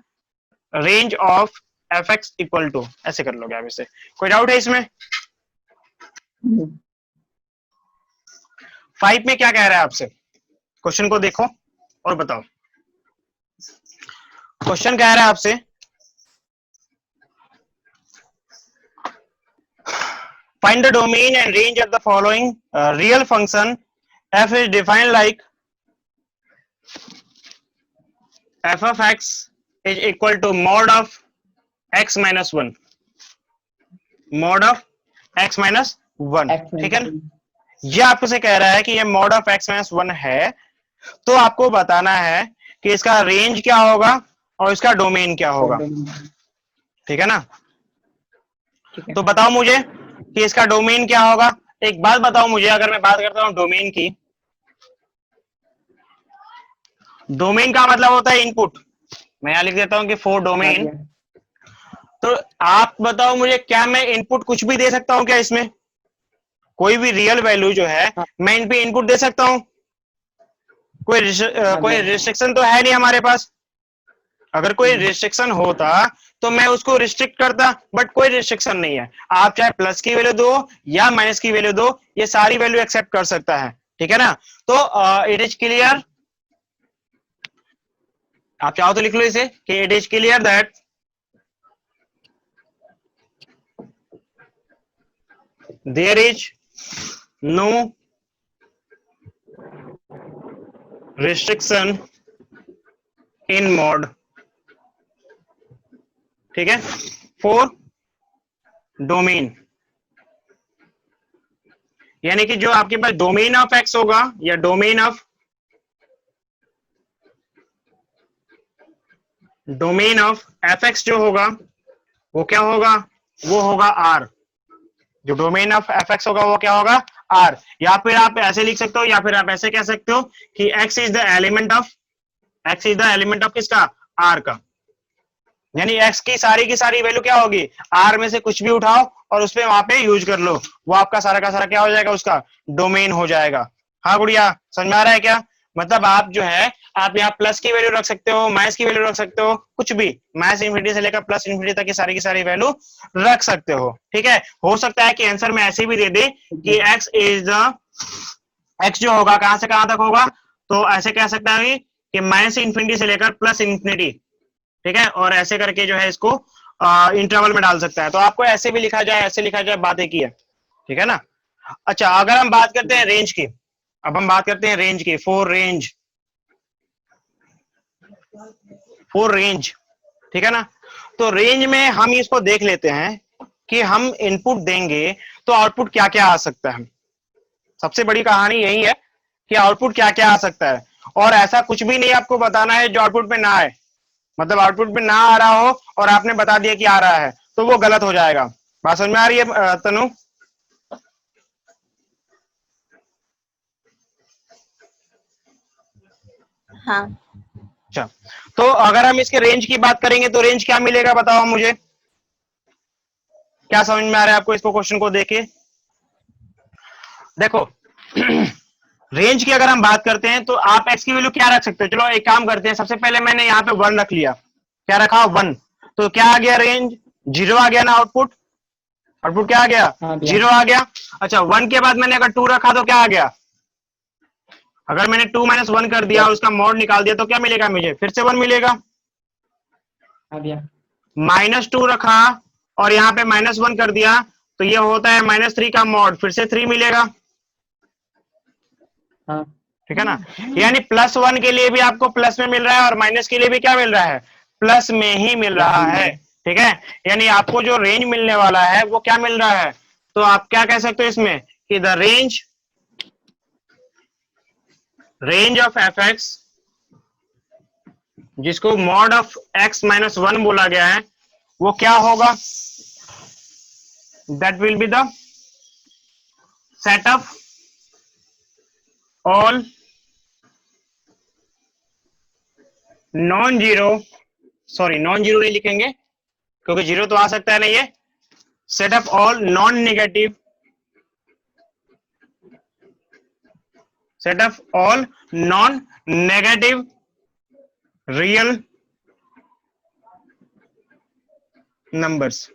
Range of f x equal to, ऐसे कर लोगे आप इसे। कोई डाउट है इसमें? 5 में क्या कह रहा है आपसे, क्वेश्चन को देखो और बताओ। क्वेश्चन कह रहा है आपसे, find the domain and range of the following real function f is defined like f of x is equal to mod of x minus 1, mod of x minus 1, ठीक है ना। ये आपसे कह रहा है कि ये mod of x minus 1 है, तो आपको बताना है कि इसका रेंज क्या होगा और इसका डोमेन क्या होगा, ठीक है ना। तो बताओ मुझे कि इसका डोमेन क्या होगा। एक बात बताओ मुझे, अगर मैं बात करता हूं डोमेन की, डोमेन का मतलब होता है इनपुट। मैं यहां लिख देता हूं कि फॉर डोमेन, तो आप बताओ मुझे, क्या मैं इनपुट कुछ भी दे सकता हूं क्या इसमें, कोई भी रियल वैल्यू जो है मैं इन पे इनपुट दे सकता हूं, कोई रिस्ट्रिक्शन तो है नहीं हमारे पास। अगर कोई रिस्ट्रिक्शन होता तो मैं उसको रिस्ट्रिक्ट करता, बट कोई रिस्ट्रिक्शन नहीं है। आप चाहे प्लस की वैल्यू दो या माइनस की वैल्यू दो, ये सारी वैल्यू एक्सेप्ट कर सकता है, ठीक है ना। तो इट इज क्लियर, आप चाहो तो लिख लो इसे कि it is clear that there is no restriction in mode, ठीक है, फॉर डोमेन। यानी कि जो आपके पास डोमेन ऑफ एक्स होगा या डोमेन ऑफ एफ एक्स जो होगा वो क्या होगा, वो होगा आर। जो डोमेन ऑफ एफ एक्स होगा वो क्या होगा, आर, या फिर आप ऐसे लिख सकते हो, या फिर आप ऐसे कह सकते हो कि x is the element of किसका, आर का। यानी x की सारी वैल्यू क्या होगी, आर में से कुछ भी उठाओ और उस पे वहां पे यूज कर लो, वो आपका सारा का सारा क्या हो जाएगा, उसका डोमेन हो जाएगा। हाँ गुड़िया, समझ में आ रहा है क्या? मतलब आप जो है, आप यहाँ प्लस की वैल्यू रख सकते हो, माइनस की वैल्यू रख सकते हो, कुछ भी, माइनस इन्फिनिटी से लेकर प्लस इन्फिनिटी तक की सारी वैल्यू रख सकते हो। ठीक है, हो सकता है कि आंसर में ऐसे भी दे दे कि एक्स जो होगा कहां से कहां तक होगा, तो ऐसे कह सकता है कि माइनस इन्फिनिटी से लेकर प्लस इन्फिनिटी, ठीक है, और ऐसे करके जो है इसको इंटरवल में डाल सकता है। तो आपको ऐसे भी लिखा जाए, ऐसे लिखा जाए, बात एक ही है, ठीक है ना। अच्छा, अगर हम बात करते हैं रेंज की, अब हम बात करते हैं रेंज की, फोर रेंज, ठीक है ना। तो रेंज में हम इसको देख लेते हैं कि हम इनपुट देंगे तो आउटपुट क्या क्या आ सकता है। सबसे बड़ी कहानी यही है कि आउटपुट क्या क्या आ सकता है, और ऐसा कुछ भी नहीं आपको बताना है जो आउटपुट पे ना आए। मतलब आउटपुट पे ना आ रहा हो और आपने बता दिया कि आ रहा है, तो वो गलत हो जाएगा। बात समझ में आ रही है तनु? हाँ। अच्छा, तो अगर हम इसके रेंज की बात करेंगे तो रेंज क्या मिलेगा, बताओ मुझे, क्या समझ में आ रहा है आपको इसको, क्वेश्चन को देखे? देखो रेंज की अगर हम बात करते हैं तो आप एक्स की वैल्यू क्या रख सकते हो। चलो एक काम करते हैं, सबसे पहले मैंने यहाँ पे 1 रख लिया, क्या रखा, 1, तो क्या आ गया, रेंज 0 आ गया ना, आउटपुट क्या आ गया, हाँ भैया। 0 आ गया। अच्छा, 1 के बाद मैंने अगर 2 रखा तो क्या आ गया, अगर मैंने 2 - 1 कर दिया, उसका मॉड निकाल दिया, तो क्या मिलेगा मुझे, फिर से 1 मिलेगा। हाँ भैया। -2 रखा और यहाँ पे -1 कर दिया, तो ये होता है -3 का मॉड, फिर से 3 मिलेगा, हाँ ठीक है ना। यानी +1 के लिए भी आपको प्लस में मिल रहा है और माइनस के लिए भी क्या मिल रहा है, प्लस में ही मिल प्लस रहा में है, मिलेगा। ठीक है। यानी आपको जो रेंज मिलने वाला है वो क्या मिल रहा है, तो आप क्या कह सकते हो इसमें कि the range of f x, जिसको मॉड ऑफ x - 1 बोला गया है, वो क्या होगा, that will be the set of all non zero, sorry non zero नहीं लिखेंगे क्योंकि जीरो तो आ सकता है नहीं, है set of all non negative, set of all non-negative real numbers।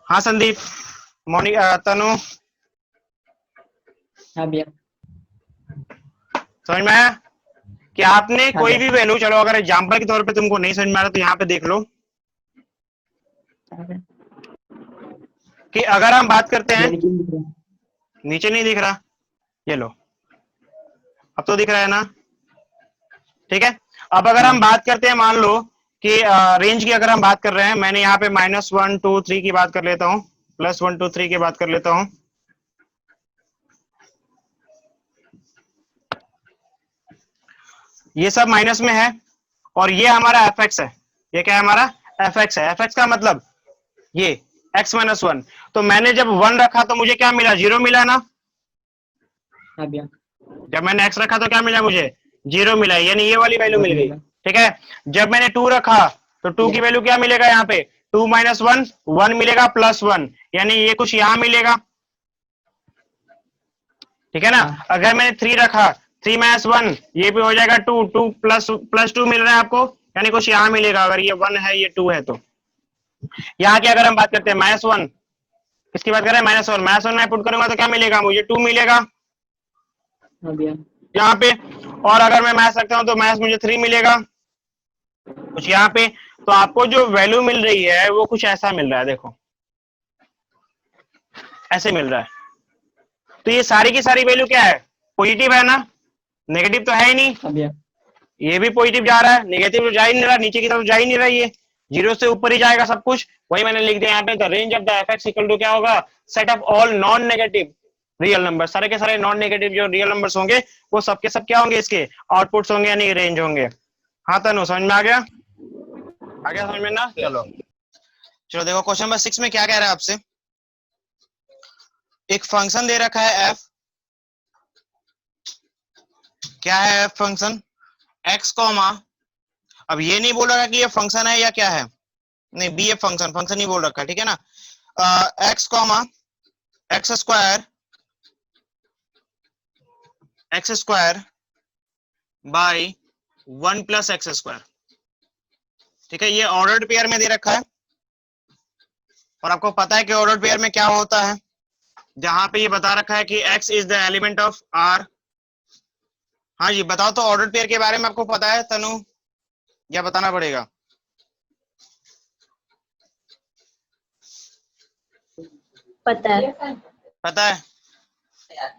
हाँ संदीप, मोनिक, तनु, हाँ भैया। समझ में आया कि आपने हाँ कोई भैया। भी वैल्यू, चलो अगर एग्जांपल के तौर पे तुमको नहीं समझ में आ रहा तो यहाँ पे देख लो हाँ भैया। कि अगर हम बात करते हैं, ये लिखिए, लिख रहे हैं। नीचे नहीं दिख रहा, ये लो, अब तो दिख रहा है ना, ठीक है। अब अगर हम हाँ बात करते हैं, मान लो कि रेंज की अगर हम बात कर रहे हैं, मैंने यहाँ पे -1 2 3 की बात कर लेता हूँ, +1 2 3 की बात कर लेता हूँ, ये सब माइनस में है और ये हमारा एफ एक्स है, ये क्या है, हमारा एफ एक्स है। एफ एक्स का मतलब ये x - 1, तो मैंने जब 1 रखा तो मुझे क्या मिला, 0 मिला ना। हाँ भैया। जब मैंने x रखा तो क्या मिला मुझे, 0 मिला, यानी ये वाली वैल्यू जीरो मिल गई, मिलेगा। ठीक है। जब मैंने 2 रखा तो 2 की वैल्यू क्या मिलेगा, यहाँ पे 2 - 1 1 मिलेगा, +1, यानी ये कुछ यहाँ मिलेगा, ठीक है ना। हाँ अगर मैंने 3 रखा, 3 - 1 ये भी हो जाएगा 2, 2 +2 मिल रहा है आपको, यानी कुछ यहाँ मिलेगा, अगर ये 1 है ये 2 है तो। यहाँ की अगर हम बात करते हैं -1, किसकी बात कर रहे हैं, -1 में पुट करूंगा तो क्या मिलेगा मुझे, 2 मिलेगा हाँ भैया। यहाँ पे। और अगर मैं मैथ्स रखता हूँ तो मैथ्स मुझे 3 मिलेगा कुछ यहाँ पे। तो आपको जो वैल्यू मिल रही है वो कुछ ऐसा मिल रहा है, देखो ऐसे मिल रहा है। तो ये सारी की सारी वैल्यू क्या है, पॉजिटिव है ना, नेगेटिव तो है ही नहीं। हाँ भैया। ये भी पॉजिटिव जा रहा है, नेगेटिव तो जा ही नहीं रहा, नीचे की तरफ जा ही नहीं रहा, ये 0 से ऊपर ही जाएगा सब कुछ। वही मैंने लिख दिया यहाँ पे, the range of the f x equal to क्या होगा, set of all non negative real number, सारे के सारे नॉन नेगेटिव जो रियल नंबर्स होंगे वो सबके सब क्या होंगे, इसके आउटपुट्स होंगे, यानी रेंज होंगे। हाँ तनु, समझ में आ गया, समझ में ना। चलो चलो देखो क्वेश्चन नंबर 6 में क्या कह रहा है आपसे, एक फंक्शन दे रखा है एफ, क्या है एफ फंक्शन, एक्स कॉमा, अब ये नहीं बोल रहा कि ये फंक्शन है या क्या है, नहीं बी एफ फंक्शन, फंक्शन नहीं बोल रखा है, ठीक है ना, x comma x square by 1 + x², ठीक है, ये ऑर्डर्ड पेयर में दे रखा है, और आपको पता है कि ऑर्डर्ड पेयर में क्या होता है, जहां पे ये बता रखा है कि x is the element of r। हाँ जी बताओ तो, ऑर्डर्ड पेयर के बारे में आपको पता है तनु, या बताना पड़ेगा? पता है। पता है,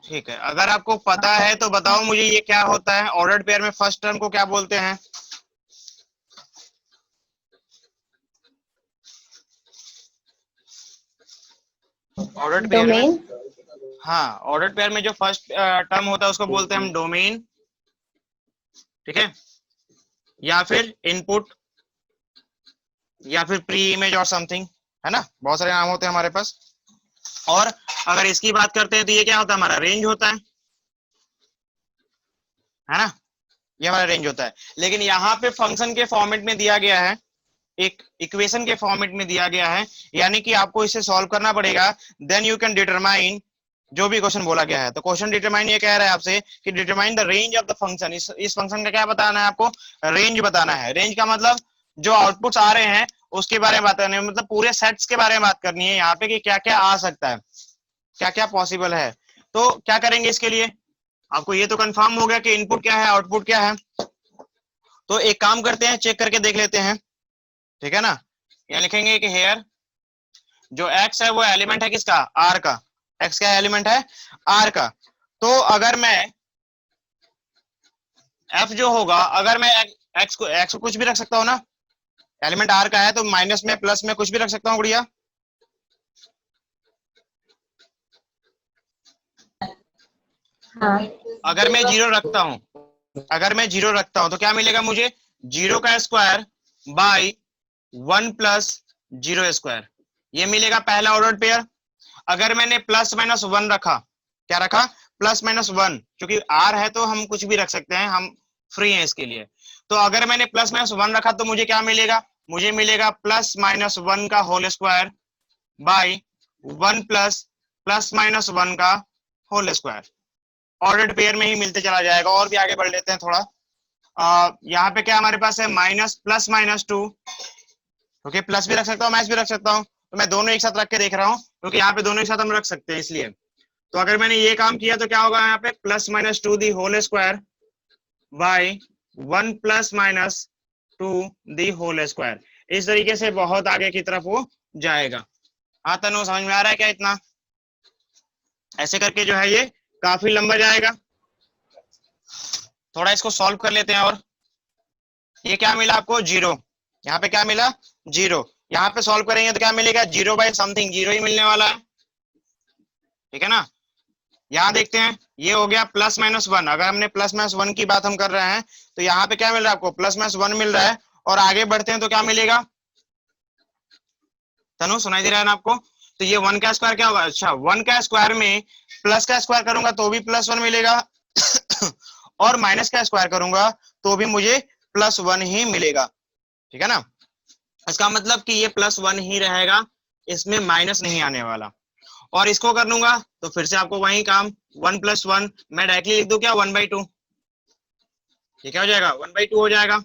ठीक है, अगर आपको पता है तो बताओ मुझे ये क्या होता है, ऑर्डर्ड पेयर में फर्स्ट टर्म को क्या बोलते हैं? ऑर्डर्ड पेयर में, डोमेन। हाँ ऑर्डर्ड पेयर में जो फर्स्ट टर्म होता है उसको बोलते हैं हम डोमेन, ठीक है, या फिर इनपुट, या फिर प्री इमेज और समथिंग, है ना, बहुत सारे नाम होते हैं हमारे पास। और अगर इसकी बात करते हैं तो ये क्या होता है, हमारा रेंज होता है ना, ये हमारा रेंज होता है। लेकिन यहाँ पे फंक्शन के फॉर्मेट में दिया गया है, एक इक्वेशन के फॉर्मेट में दिया गया है, यानी कि आपको इसे सॉल्व करना पड़ेगा, देन यू कैन डिटरमाइन जो भी क्वेश्चन बोला गया है। तो क्वेश्चन डिटरमाइन ये कह रहा है आपसे कि determine the range of the function, इस फंक्शन का क्या बताना है आपको, रेंज बताना है। रेंज का मतलब जो आउटपुट्स आ रहे हैं उसके बारे में बात करनी है, मतलब पूरे सेट्स के बारे में बात करनी है यहाँ पे कि क्या क्या आ सकता है, क्या क्या पॉसिबल है। तो क्या करेंगे इसके लिए, आपको ये तो कंफर्म हो गया कि इनपुट क्या है आउटपुट क्या है, तो एक काम करते हैं, चेक करके देख लेते हैं, ठीक है ना। यहाँ लिखेंगे कि हेयर जो x है वो एलिमेंट है किसका, r का, x का एलिमेंट है r का। तो अगर मैं f जो होगा, अगर मैं x को कुछ भी रख सकता हूँ ना, एलिमेंट r का है तो माइनस में प्लस में कुछ भी रख सकता हूँ गुड़िया, हाँ। अगर मैं जीरो रखता हूँ, अगर मैं जीरो रखता हूं तो क्या मिलेगा मुझे, 0 का स्क्वायर बाई 1 + 0 स्क्वायर, ये मिलेगा पहला ऑर्डर पेयर। अगर मैंने +-1 रखा, क्या रखा, +-1, क्योंकि r है तो हम कुछ भी रख सकते हैं, हम फ्री हैं इसके लिए। तो अगर मैंने +-1 रखा तो मुझे क्या मिलेगा, मुझे मिलेगा +-1 का होल स्क्वायर बाई 1 ++-1 का होल स्क्वायर, ऑर्डर्ड पेयर में ही मिलते चला जाएगा। और भी आगे बढ़ लेते हैं थोड़ा, यहाँ पे क्या हमारे पास है, -+-2, ओके, प्लस भी रख सकता हूँ माइनस भी रख सकता हूँ, तो मैं दोनों एक साथ रख के देख रहा हूँ क्योंकि यहाँ पे दोनों एक साथ हम रख सकते हैं इसलिए। तो अगर मैंने ये काम किया तो क्या होगा, यहाँ पे +-2 the whole square by 1 +-2 the whole square, इस तरीके से बहुत आगे की तरफ वो जाएगा। हाँ तनु समझ में आ रहा है क्या इतना, ऐसे करके जो है ये काफी लंबा जाएगा। थोड़ा इसको सॉल्व कर लेते हैं। और ये क्या मिला आपको, 0, यहाँ पे क्या मिला, 0, यहाँ पे सॉल्व करेंगे तो क्या मिलेगा, 0/समथिंग, 0 ही मिलने वाला है, ठीक है ना। यहाँ देखते हैं, ये हो गया +-1, अगर हमने +-1 की बात हम कर रहे हैं तो यहाँ पे क्या मिल रहा है आपको, +-1 मिल रहा है। और आगे बढ़ते हैं तो क्या मिलेगा, तनु सुनाई दे रहा है ना आपको, तो ये 1 का स्क्वायर क्या होगा, अच्छा 1 का स्क्वायर में प्लस का स्क्वायर करूंगा तो भी +1 मिलेगा और माइनस का स्क्वायर करूंगा तो भी मुझे +1 ही मिलेगा, ठीक है ना। इसका मतलब कि ये +1 ही रहेगा, इसमें माइनस नहीं आने वाला। और इसको कर लूंगा तो फिर से आपको वही काम, 1 + 1 मैं डायरेक्टली लिख दूं क्या, 1/2, ये क्या हो जाएगा, 1/2 हो जाएगा,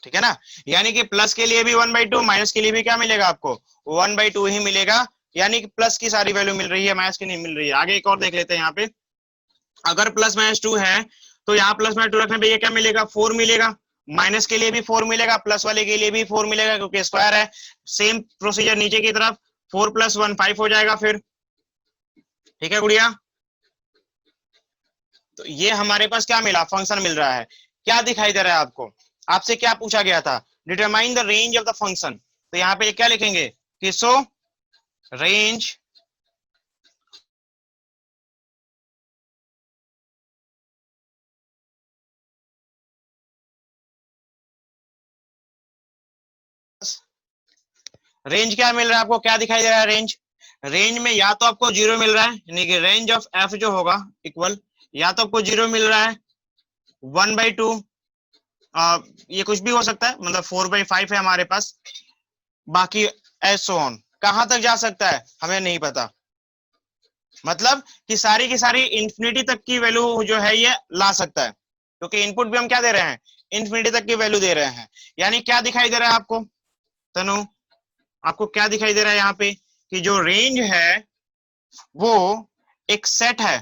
ठीक है ना। यानी कि प्लस के लिए भी 1/2, माइनस के लिए भी क्या मिलेगा आपको, 1/2 ही मिलेगा। यानी कि प्लस की सारी वैल्यू मिल रही है, माइनस की नहीं मिल रही है। आगे एक और देख लेते हैं, यहाँ पे अगर +-2 है तो यहाँ +-2 रखने पे ये क्या मिलेगा, 4 मिलेगा, माइनस के लिए भी 4 मिलेगा, प्लस वाले के लिए भी 4 मिलेगा क्योंकि स्क्वायर है। सेम प्रोसीजर नीचे की तरफ, 4 + 1 5 हो जाएगा फिर, ठीक है गुड़िया। तो ये हमारे पास क्या मिला, फंक्शन मिल रहा है। क्या दिखाई दे रहा है आपको, आपसे क्या पूछा गया था, determine the range of the function, तो यहाँ पे क्या लिखेंगे कि सो रेंज रेंज क्या मिल रहा है आपको, क्या दिखाई दे रहा है रेंज, रेंज में या तो आपको 0 मिल रहा है, यानी कि रेंज ऑफ एफ जो होगा इक्वल, या तो आपको 0 मिल रहा है 1/2, ये कुछ भी हो सकता है, मतलब 4/5 है हमारे पास, बाकी एस ऑन कहां तक जा सकता है हमें नहीं पता, मतलब कि सारी की सारी इंफिनिटी तक की वैल्यू जो है ये ला सकता है, क्योंकि इनपुट भी हम क्या दे रहे हैं, इंफिनिटी तक की वैल्यू दे रहे हैं। यानी क्या दिखाई दे रहा है आपको तनु, आपको क्या दिखाई दे रहा है यहाँ पे कि जो रेंज है वो एक सेट है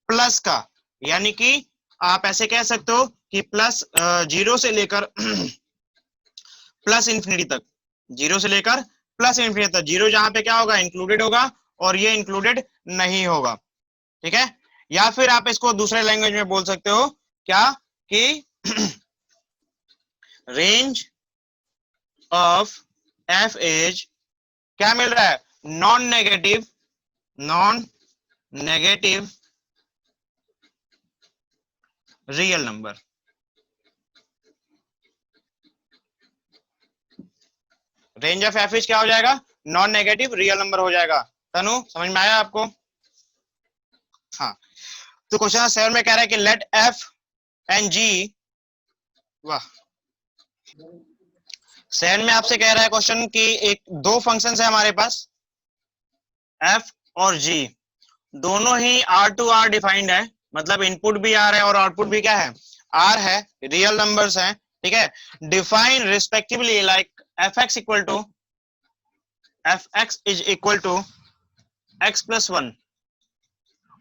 प्लस का, यानी कि आप ऐसे कह सकते हो कि प्लस 0 से लेकर प्लस इंफिनिटी तक, 0 से लेकर प्लस इंफिनिटी तक, 0 जहां पे क्या होगा, इंक्लूडेड होगा, और ये इंक्लूडेड नहीं होगा, ठीक है। या फिर आप इसको दूसरे लैंग्वेज में बोल सकते हो क्या कि रेंज ऑफ एफ इज क्या मिल रहा है, non negative real number. Range of F is क्या हो जाएगा, नॉन नेगेटिव रियल नंबर हो जाएगा। तनु समझ में आया आपको? हाँ, तो क्वेश्चन 7 में कह रहा है कि लेट एफ एंड जी, वाह, 7 में आपसे कह रहा है क्वेश्चन कि एक दो फंक्शन है हमारे पास एफ और जी, दोनों ही आर टू आर डिफाइंड है, मतलब इनपुट भी आर है और आउटपुट भी क्या है, आर है, रियल नंबर्स हैं, ठीक है। Define respectively like F x is equal to X plus 1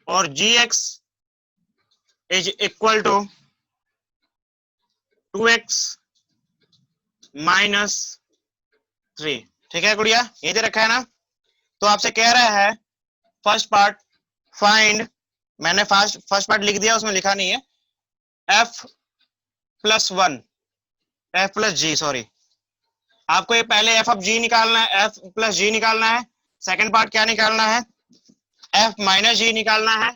और G X is equal to 2x minus 3, ठीक है गुड़िया, ये दे रखा है ना। तो आपसे कह रहा है फर्स्ट पार्ट फाइंड, मैंने फर्स्ट पार्ट लिख दिया, उसमें लिखा नहीं है, f प्लस जी, सॉरी, आपको ये पहले f ऑफ जी निकालना है, f प्लस जी निकालना है, सेकंड पार्ट क्या निकालना है, f माइनस जी निकालना है,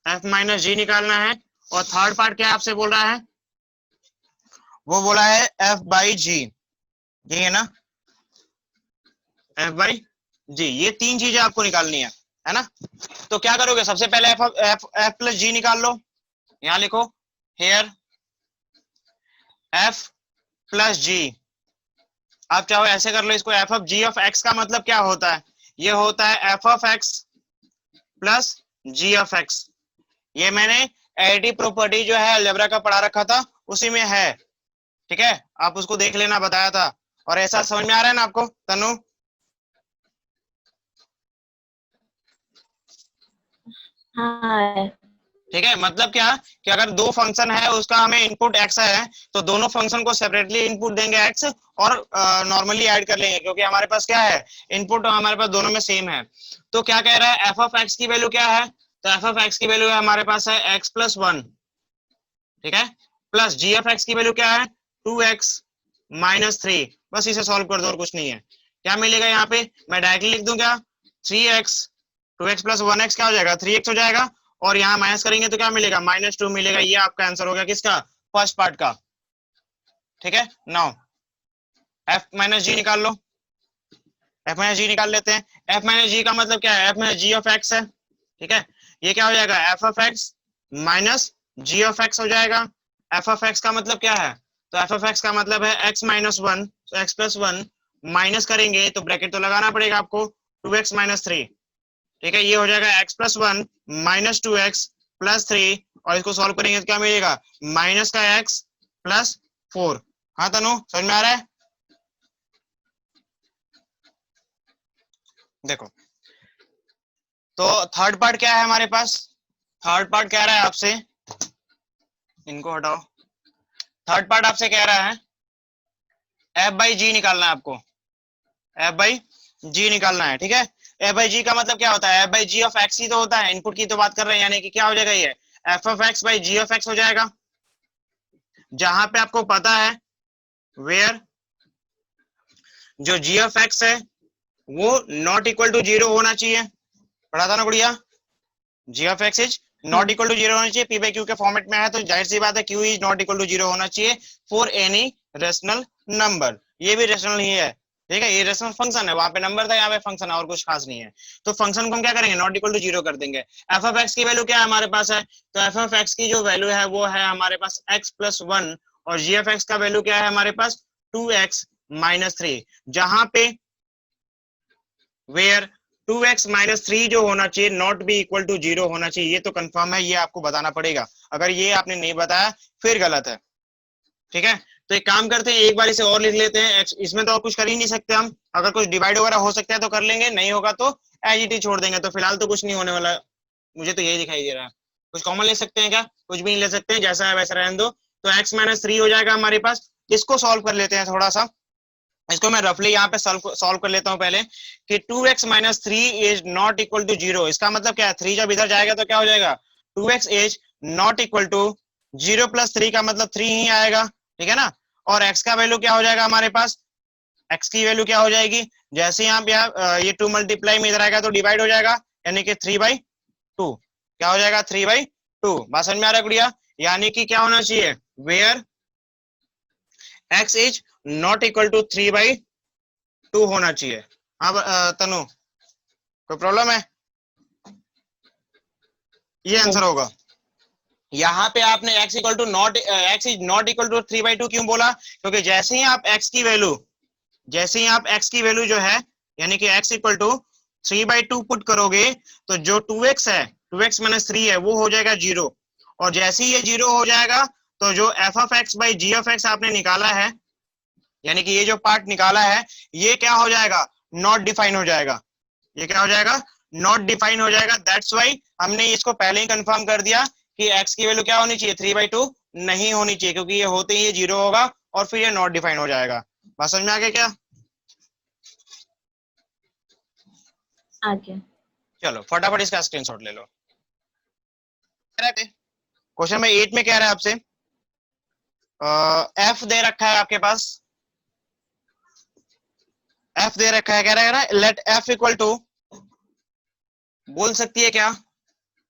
f माइनस जी निकालना है, और थर्ड पार्ट क्या आपसे बोल रहा है, वो बोला है f बाई जी, ये है ना, f बाई जी, ये तीन चीजें आपको निकालनी है ना। तो क्या करोगे, सबसे पहले f प्लस जी निकाल लो, यहां लिखो हेयर f प्लस जी, आप चाहो ऐसे कर लो इसको, f of g of x का मतलब क्या होता है, ये होता है f of x plus g of x, ये मैंने एडिटिव प्रॉपर्टी जो है अलजेब्रा का पढ़ा रखा था उसी में है, ठीक है, आप उसको देख लेना, बताया था। और ऐसा समझ में आ रहा है ना आपको तनु? हाँ ठीक है, मतलब क्या कि अगर दो फंक्शन है उसका हमें इनपुट x है, तो दोनों फंक्शन को सेपरेटली इनपुट देंगे x और नॉर्मली ऐड कर लेंगे, क्योंकि हमारे पास क्या है, इनपुट हमारे पास दोनों में सेम है। तो क्या कह रहा है, f ऑफ x की वैल्यू क्या है, तो f ऑफ x की वैल्यू हमारे पास है x प्लस 1, ठीक है, प्लस g ऑफ x की वैल्यू क्या है 2x माइनस 3, बस इसे सॉल्व कर दो और कुछ नहीं है। क्या मिलेगा यहाँ पे, मैं डायरेक्टली लिख दूं क्या, 3x 2x प्लस 1x क्या हो जाएगा, 3x हो जाएगा, और यहाँ माइनस करेंगे तो क्या मिलेगा, -2 मिलेगा। ये आपका आंसर हो गया किसका, फर्स्ट पार्ट का, ठीक है। नाउ f माइनस जी निकाल लो, f माइनस जी निकाल लेते हैं। f माइनस जी का मतलब क्या है, f minus g of x है, ठीक है, ये क्या हो जाएगा, f of x minus g of x हो जाएगा। f ऑफ x का मतलब क्या है, तो f ऑफ x का मतलब है x माइनस 1, तो x प्लस 1 माइनस करेंगे तो ब्रैकेट तो लगाना पड़ेगा आपको, 2x माइनस 3, ठीक है, ये हो जाएगा x plus 1 minus 2x plus 3, और इसको सॉल्व करेंगे तो क्या मिलेगा, माइनस का x प्लस 4। हाँ तनु समझ में आ रहा है? देखो, तो थर्ड पार्ट क्या है हमारे पास, थर्ड पार्ट कह रहा है आपसे, इनको हटाओ, थर्ड पार्ट आपसे कह रहा है f बाई जी निकालना है आपको, f बाई जी निकालना है, ठीक है। f बाई जी का मतलब क्या होता है, f by g of x ही तो होता है, इनपुट की तो बात कर रहे हैं, यानी कि क्या हो जाएगा, ये f of x by g of x हो जाएगा, जहां पे आपको पता है वेयर जो g ऑफ x है वो नॉट इक्वल टू 0 होना चाहिए, पढ़ा था ना Gudiya, g of x is not equal to 0 होना चाहिए, p बाई q के फॉर्मेट में है, तो जाहिर सी बात है q is not equal to 0 होना चाहिए फॉर एनी रेशनल नंबर, ये भी रेशनल ही है, ठीक है, ये रेशनल फंक्शन है, वहां पे नंबर था, यहाँ पे फंक्शन है, और कुछ खास नहीं है। तो फंक्शन को हम क्या करेंगे, नॉट इक्वल टू 0 कर देंगे। एफ ऑफ एक्स की वैल्यू क्या है हमारे पास है, तो एफ ऑफ एक्स की जो वैल्यू है वो है हमारे पास x+1, और जी एफ एक्स का वैल्यू क्या है हमारे पास 2x - 3, जहां पे वेयर 2x - 3 जो होना चाहिए नॉट बी इक्वल टू 0 होना चाहिए। ये तो कंफर्म है, ये आपको बताना पड़ेगा, अगर ये आपने नहीं बताया फिर गलत है। ठीक है, तो एक काम करते हैं, एक बार इसे और लिख लेते हैं। इसमें तो और कुछ कर ही नहीं सकते हम, अगर कुछ डिवाइड वगैरह हो सकता है तो कर लेंगे, नहीं होगा तो एज इट इज छोड़ देंगे। तो फिलहाल तो कुछ नहीं होने वाला, मुझे तो यही दिखाई दे रहा है। कुछ कॉमन ले सकते हैं क्या, कुछ भी नहीं ले सकते, जैसा है वैसा रहने दो। तो x - 3 हो जाएगा हमारे पास। इसको सॉल्व कर लेते हैं थोड़ा सा, इसको मैं रफली यहाँ पे सॉल्व कर लेता हूँ पहले, कि 2x - 3 is not equal to 0। इसका मतलब क्या है, 3 जब इधर जाएगा तो क्या हो जाएगा, 2x is not equal to 0 + 3 का मतलब 3 ही आएगा। ठीक है ना, और x का वैल्यू क्या हो जाएगा हमारे पास, x की वैल्यू क्या हो जाएगी, जैसे यहाँ पे ये 2 मल्टीप्लाई में इधर आएगा तो डिवाइड हो जाएगा, यानी कि 3/2 क्या हो जाएगा, 3/2। बात समझ में आ रहा है गुड़िया, यानी कि क्या होना चाहिए, where x is not equal to 3/2 होना चाहिए। हाँ तनु, कोई प्रॉब्लम है, ये आंसर होगा। यहाँ पे आपने x equal to not, x is not equal to 3/2 क्यों बोला, क्योंकि जैसे ही आप x की वैल्यू, जैसे ही आप x की वैल्यू जो है, यानी कि x इक्वल टू 3/2 पुट करोगे, तो जो 2x है, 2x - 3 है, वो हो जाएगा 0, और जैसे ही ये 0 हो जाएगा तो जो f of x by g of x आपने निकाला है, यानी कि ये जो पार्ट निकाला है, ये क्या हो जाएगा, नॉट डिफाइन हो जाएगा। ये क्या हो जाएगा, नॉट डिफाइन हो जाएगा। दैट्स वाई हमने इसको पहले ही कंफर्म कर दिया कि x की वैल्यू क्या होनी चाहिए, 3/2 नहीं होनी चाहिए, क्योंकि ये होते ही ये 0 होगा और फिर ये नॉट डिफाइन हो जाएगा। बात समझ में आ गया क्या, आगे चलो फटाफट इसका स्क्रीनशॉट ले लो। क्वेश्चन नंबर 8 में कह रहा है आपसे, f दे रखा है आपके पास, f दे रखा है, कह रहा है लेट f इक्वल टू, बोल सकती है क्या,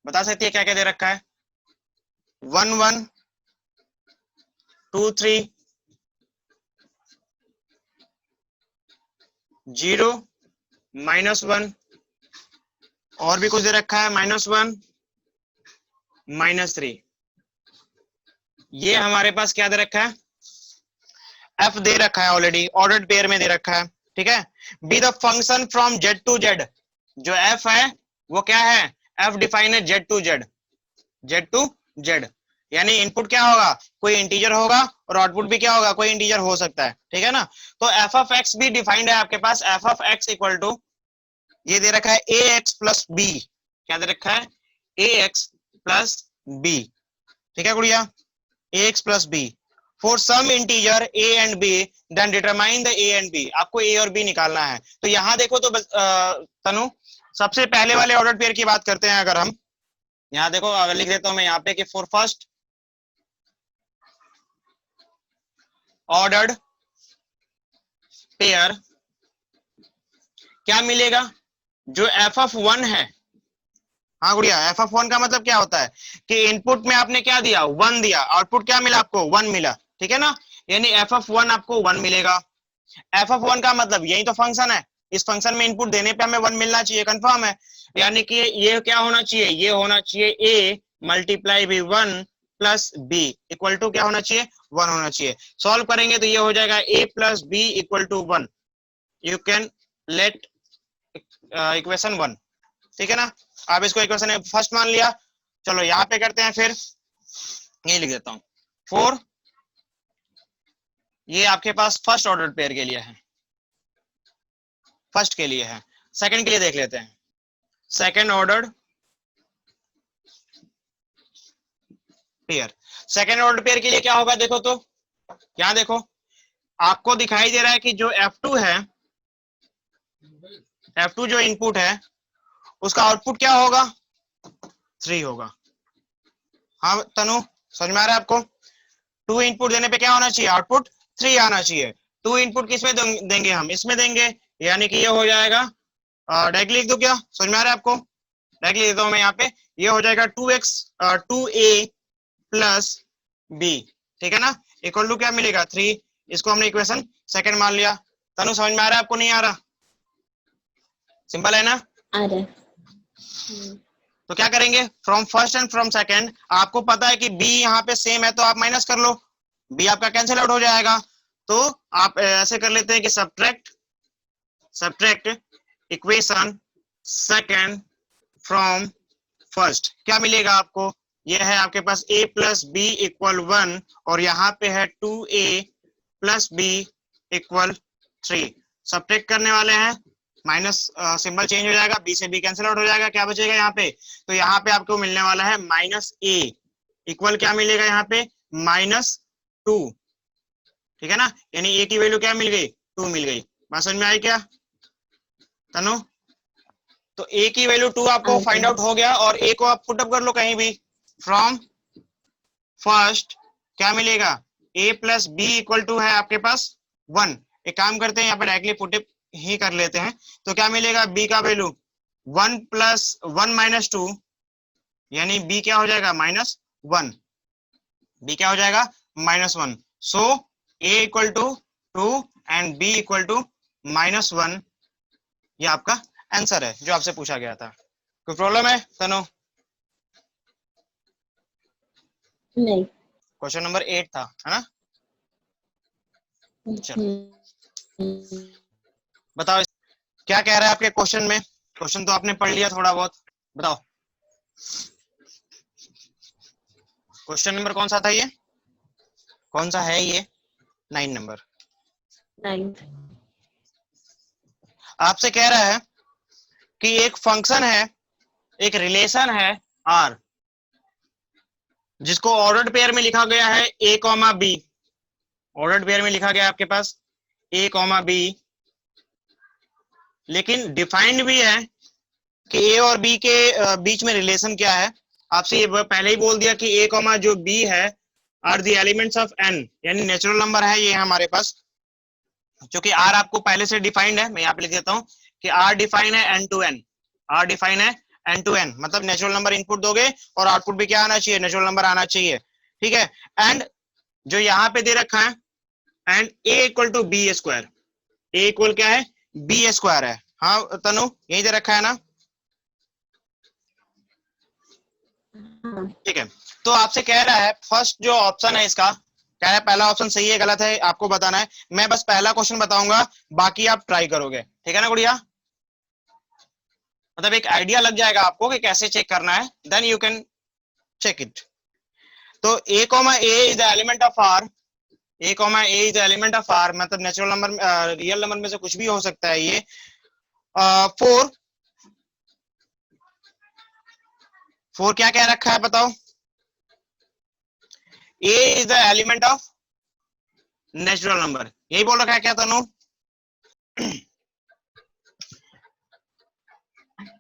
बता सकती है क्या क्या दे रखा है, 1 1 2 3 0 -1, और भी कुछ दे रखा है, -1 -3। ये हमारे पास क्या दे रखा है, f दे रखा है ऑलरेडी, ऑर्डर्ड पेयर में दे रखा है। ठीक है, be the function from z to z, जो f है वो क्या है, f डिफाइन है z टू z, यानी इनपुट क्या होगा, कोई इंटीजर होगा, और आउटपुट भी क्या होगा, कोई इंटीजर हो सकता है। ठीक है ना, तो f ऑफ x भी डिफाइंड है आपके पास, f of x equal to, ये दे रखा है ax प्लस b, क्या दे रखा है, ax प्लस b। ठीक है Gudiya, ax plus b for some integer a and b, then determine the a and b, आपको a और b निकालना है। तो यहां देखो तो तनु, सबसे पहले वाले ऑर्डर पेयर की बात करते हैं। अगर हम यहाँ देखो, अगर लिख देता हूं मैं यहाँ पे कि फॉर फर्स्ट ऑर्डर्ड पेयर क्या मिलेगा, जो f ऑफ 1 है, हाँ गुड़िया, f ऑफ 1 का मतलब क्या होता है कि इनपुट में आपने क्या दिया, 1 दिया, आउटपुट क्या मिला आपको, 1 मिला। ठीक है ना, यानी f ऑफ 1 आपको 1 मिलेगा। f ऑफ 1 का मतलब यही तो फंक्शन है, इस फंक्शन में इनपुट देने पे हमें 1 मिलना चाहिए, कंफर्म है। यानी कि ये क्या होना चाहिए, ये होना चाहिए a मल्टीप्लाई भी 1 प्लस b इक्वल टू क्या होना चाहिए, 1 होना चाहिए। सॉल्व करेंगे तो ये हो जाएगा a plus b equal to 1, you can let equation 1। ठीक है ना, आप इसको इक्वेशन फर्स्ट मान लिया। चलो यहाँ पे करते हैं, फिर ये लिख देता हूं, 4, ये आपके पास फर्स्ट ऑर्डर पेयर के लिए है, फर्स्ट के लिए है। सेकंड के लिए देख लेते हैं, second order pair, second order pair के लिए क्या होगा, देखो तो यहाँ देखो, आपको दिखाई दे रहा है कि जो F2 है, F2 जो इनपुट है, उसका आउटपुट क्या होगा, 3 होगा। हाँ तनु, समझ में आ रहा है आपको, 2 इनपुट देने पे क्या होना चाहिए, आउटपुट 3 आना चाहिए। 2 इनपुट किसमें देंगे हम, इसमें देंगे, यानी कि ये हो जाएगा, डायरेक्टली लिख दो क्या, समझ में आ रहा है आपको, डायरेक्टली लिख दो मैं यहाँ पे, ये हो जाएगा 2a प्लस b। ठीक है ना, इक्वल टू क्या मिलेगा, 3, इसको हमने इक्वेशन सेकंड मान लिया। तनु समझ में आ रहा है आपको, नहीं आ रहा? सिंपल है ना? आ रहा है। तो क्या करेंगे, from first and from second, आपको पता है कि बी यहाँ पे सेम है तो आप माइनस कर लो, बी आपका कैंसिल आउट हो जाएगा। तो आप ऐसे कर लेते हैं कि subtract equation second from first, क्या मिलेगा आपको, यह है आपके पास a प्लस बी इक्वल 1 और यहाँ पे है 2a plus b equal 3। Subtract करने वाले हैं, माइनस सिंबल चेंज हो जाएगा, बी से बी कैंसिल आउट हो जाएगा, क्या बचेगा यहाँ पे, तो यहाँ पे आपको मिलने वाला है माइनस ए इक्वल क्या मिलेगा यहाँ पे, -2, ठीक है ना, यानी ए की वैल्यू क्या मिल गई, 2 मिल गई। बात समझ में आई क्या तनु? तो ए की वैल्यू 2 आपको फाइंड आउट हो गया, और ए को आप पुट अप कर लो कहीं भी, फ्रॉम फर्स्ट क्या मिलेगा, a plus b equal to है आपके पास 1। एक काम करते हैं यहाँ पर डायरेक्टली पुट अप ही कर लेते हैं, तो क्या मिलेगा, b का वैल्यू 1 प्लस 1 माइनस 2, यानी b क्या हो जाएगा, -1, b क्या हो जाएगा, -1। So a equal to 2 and b equal to -1, ये आपका आंसर है जो आपसे पूछा गया था। कोई प्रॉब्लम है तनु? नहीं। क्वेश्चन नंबर 8 था, है ना? चलो बताओ क्या कह रहा है आपके क्वेश्चन में, क्वेश्चन तो आपने पढ़ लिया थोड़ा बहुत, बताओ क्वेश्चन नंबर कौन सा था, ये कौन सा है, ये 9 नंबर। 9। आपसे कह रहा है कि एक फंक्शन है, एक रिलेशन है R, जिसको ऑर्डर्ड पेयर में लिखा गया है a, b, ऑर्डर्ड पेयर में लिखा गया है आपके पास a, b, लेकिन डिफाइंड भी है कि a और b के बीच में रिलेशन क्या है। आपसे ये पहले ही बोल दिया कि a, जो b है are the elements of n, यानी नेचुरल नंबर है ये हमारे पास, क्योंकि r आपको पहले से डिफाइंड है, मैं यहाँ पे लिख देता हूँ कि r डिफाइन है n to n, r define है n to n, मतलब नेचुरल नंबर इनपुट दोगे और आउटपुट भी क्या आना चाहिए, नेचुरल नंबर आना चाहिए, ठीक है। एंड जो यहाँ पे दे रखा है, and a equal to b square, a equal क्या है, बी स्क्वायर है, हाँ तनु यही दे रखा है ना, ठीक है। तो आपसे कह रहा है फर्स्ट जो ऑप्शन है इसका, कह रहा है पहला ऑप्शन सही है गलत है आपको बताना है, मैं बस पहला क्वेश्चन बताऊंगा, बाकी आप ट्राई करोगे, ठीक है ना गुड़िया, मतलब एक आइडिया लग जाएगा आपको कि कैसे चेक करना है, then you can check it. तो a, is the element of r, a, is the element of r, मतलब नेचुरल नंबर रियल नंबर में से कुछ भी हो सकता है ये। 4 क्या कह रखा है बताओ, a is the element of natural number, यही बोल रखा है क्या Tanu?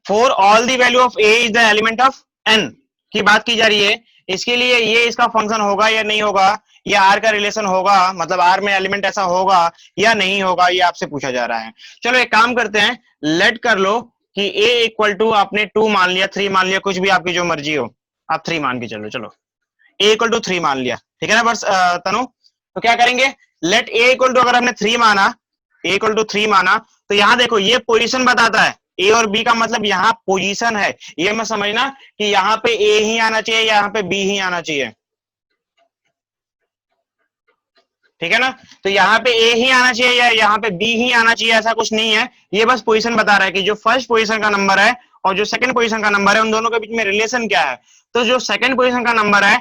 For all the value of a is the element of n की बात की जा रही है, इसके लिए ये इसका फंक्शन होगा या नहीं होगा, या r का रिलेशन होगा, मतलब r में एलिमेंट ऐसा होगा या नहीं होगा, ये आपसे पूछा जा रहा है। चलो एक काम करते हैं, लेट कर लो कि a इक्वल टू आपने 2 मान लिया, 3 मान लिया, कुछ भी आपकी जो मर्जी हो, आप 3 मान के चलो, चलो a इक्वल टू 3 मान लिया, ठीक है ना बस तनु? तो क्या करेंगे, लेट a इक्वल टू, अगर हमने 3 माना, a इक्वल टू 3 माना, तो यहाँ देखो ये पोजीशन बताता है, a और b का मतलब यहाँ पोजीशन है, ये मत समझना कि यहाँ पे a ही आना चाहिए या यहाँ पे b ही आना चाहिए, ठीक है ना। तो यहाँ पे a ही आना चाहिए या यहाँ पे b ही आना चाहिए, ऐसा कुछ नहीं है, ये बस पोजीशन बता रहा है कि जो फर्स्ट पोजीशन का नंबर है और जो सेकंड पोजीशन का नंबर है, उन दोनों के बीच में रिलेशन क्या है। तो जो सेकंड पोजीशन का नंबर है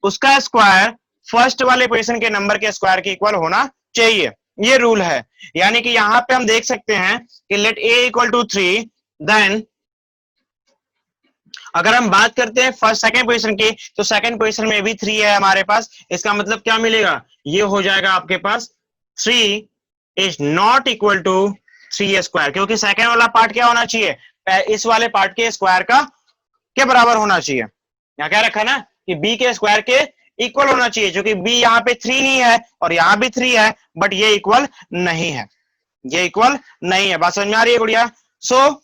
उसका स्क्वायर फर्स्ट वाले पोजीशन के नंबर के स्क्वायर के इक्वल होना चाहिए, ये रूल है। यानी कि यहाँ पे हम देख सकते हैं कि let a equal to 3, then अगर हम बात करते हैं फर्स्ट सेकंड पोजीशन की, तो सेकंड पोजीशन में भी 3 है हमारे पास, इसका मतलब क्या मिलेगा, ये हो जाएगा आपके पास 3 is not equal to 3 square, क्योंकि सेकंड वाला पार्ट क्या होना चाहिए, इस वाले पार्ट के स्क्वायर का के बराबर होना चाहिए। यहाँ क्या रखा ना कि b के स्क्वायर के इक्वल होना चाहिए, जो कि b यहाँ पे 3 ही है और यहाँ भी 3 है, बट ये इक्वल नहीं है, ये इक्वल नहीं है। बात समझ में आ रही है गुड़िया? सो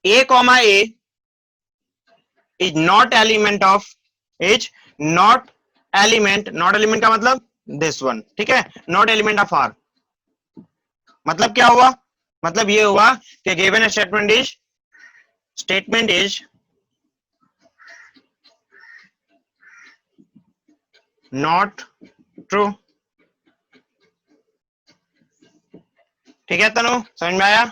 a, is not element of, is not element का मतलब दिस वन, ठीक है, नॉट एलिमेंट ऑफ r, मतलब क्या हुआ, मतलब ये हुआ कि given statement is not true. ठीक है तनु, समझ में आया?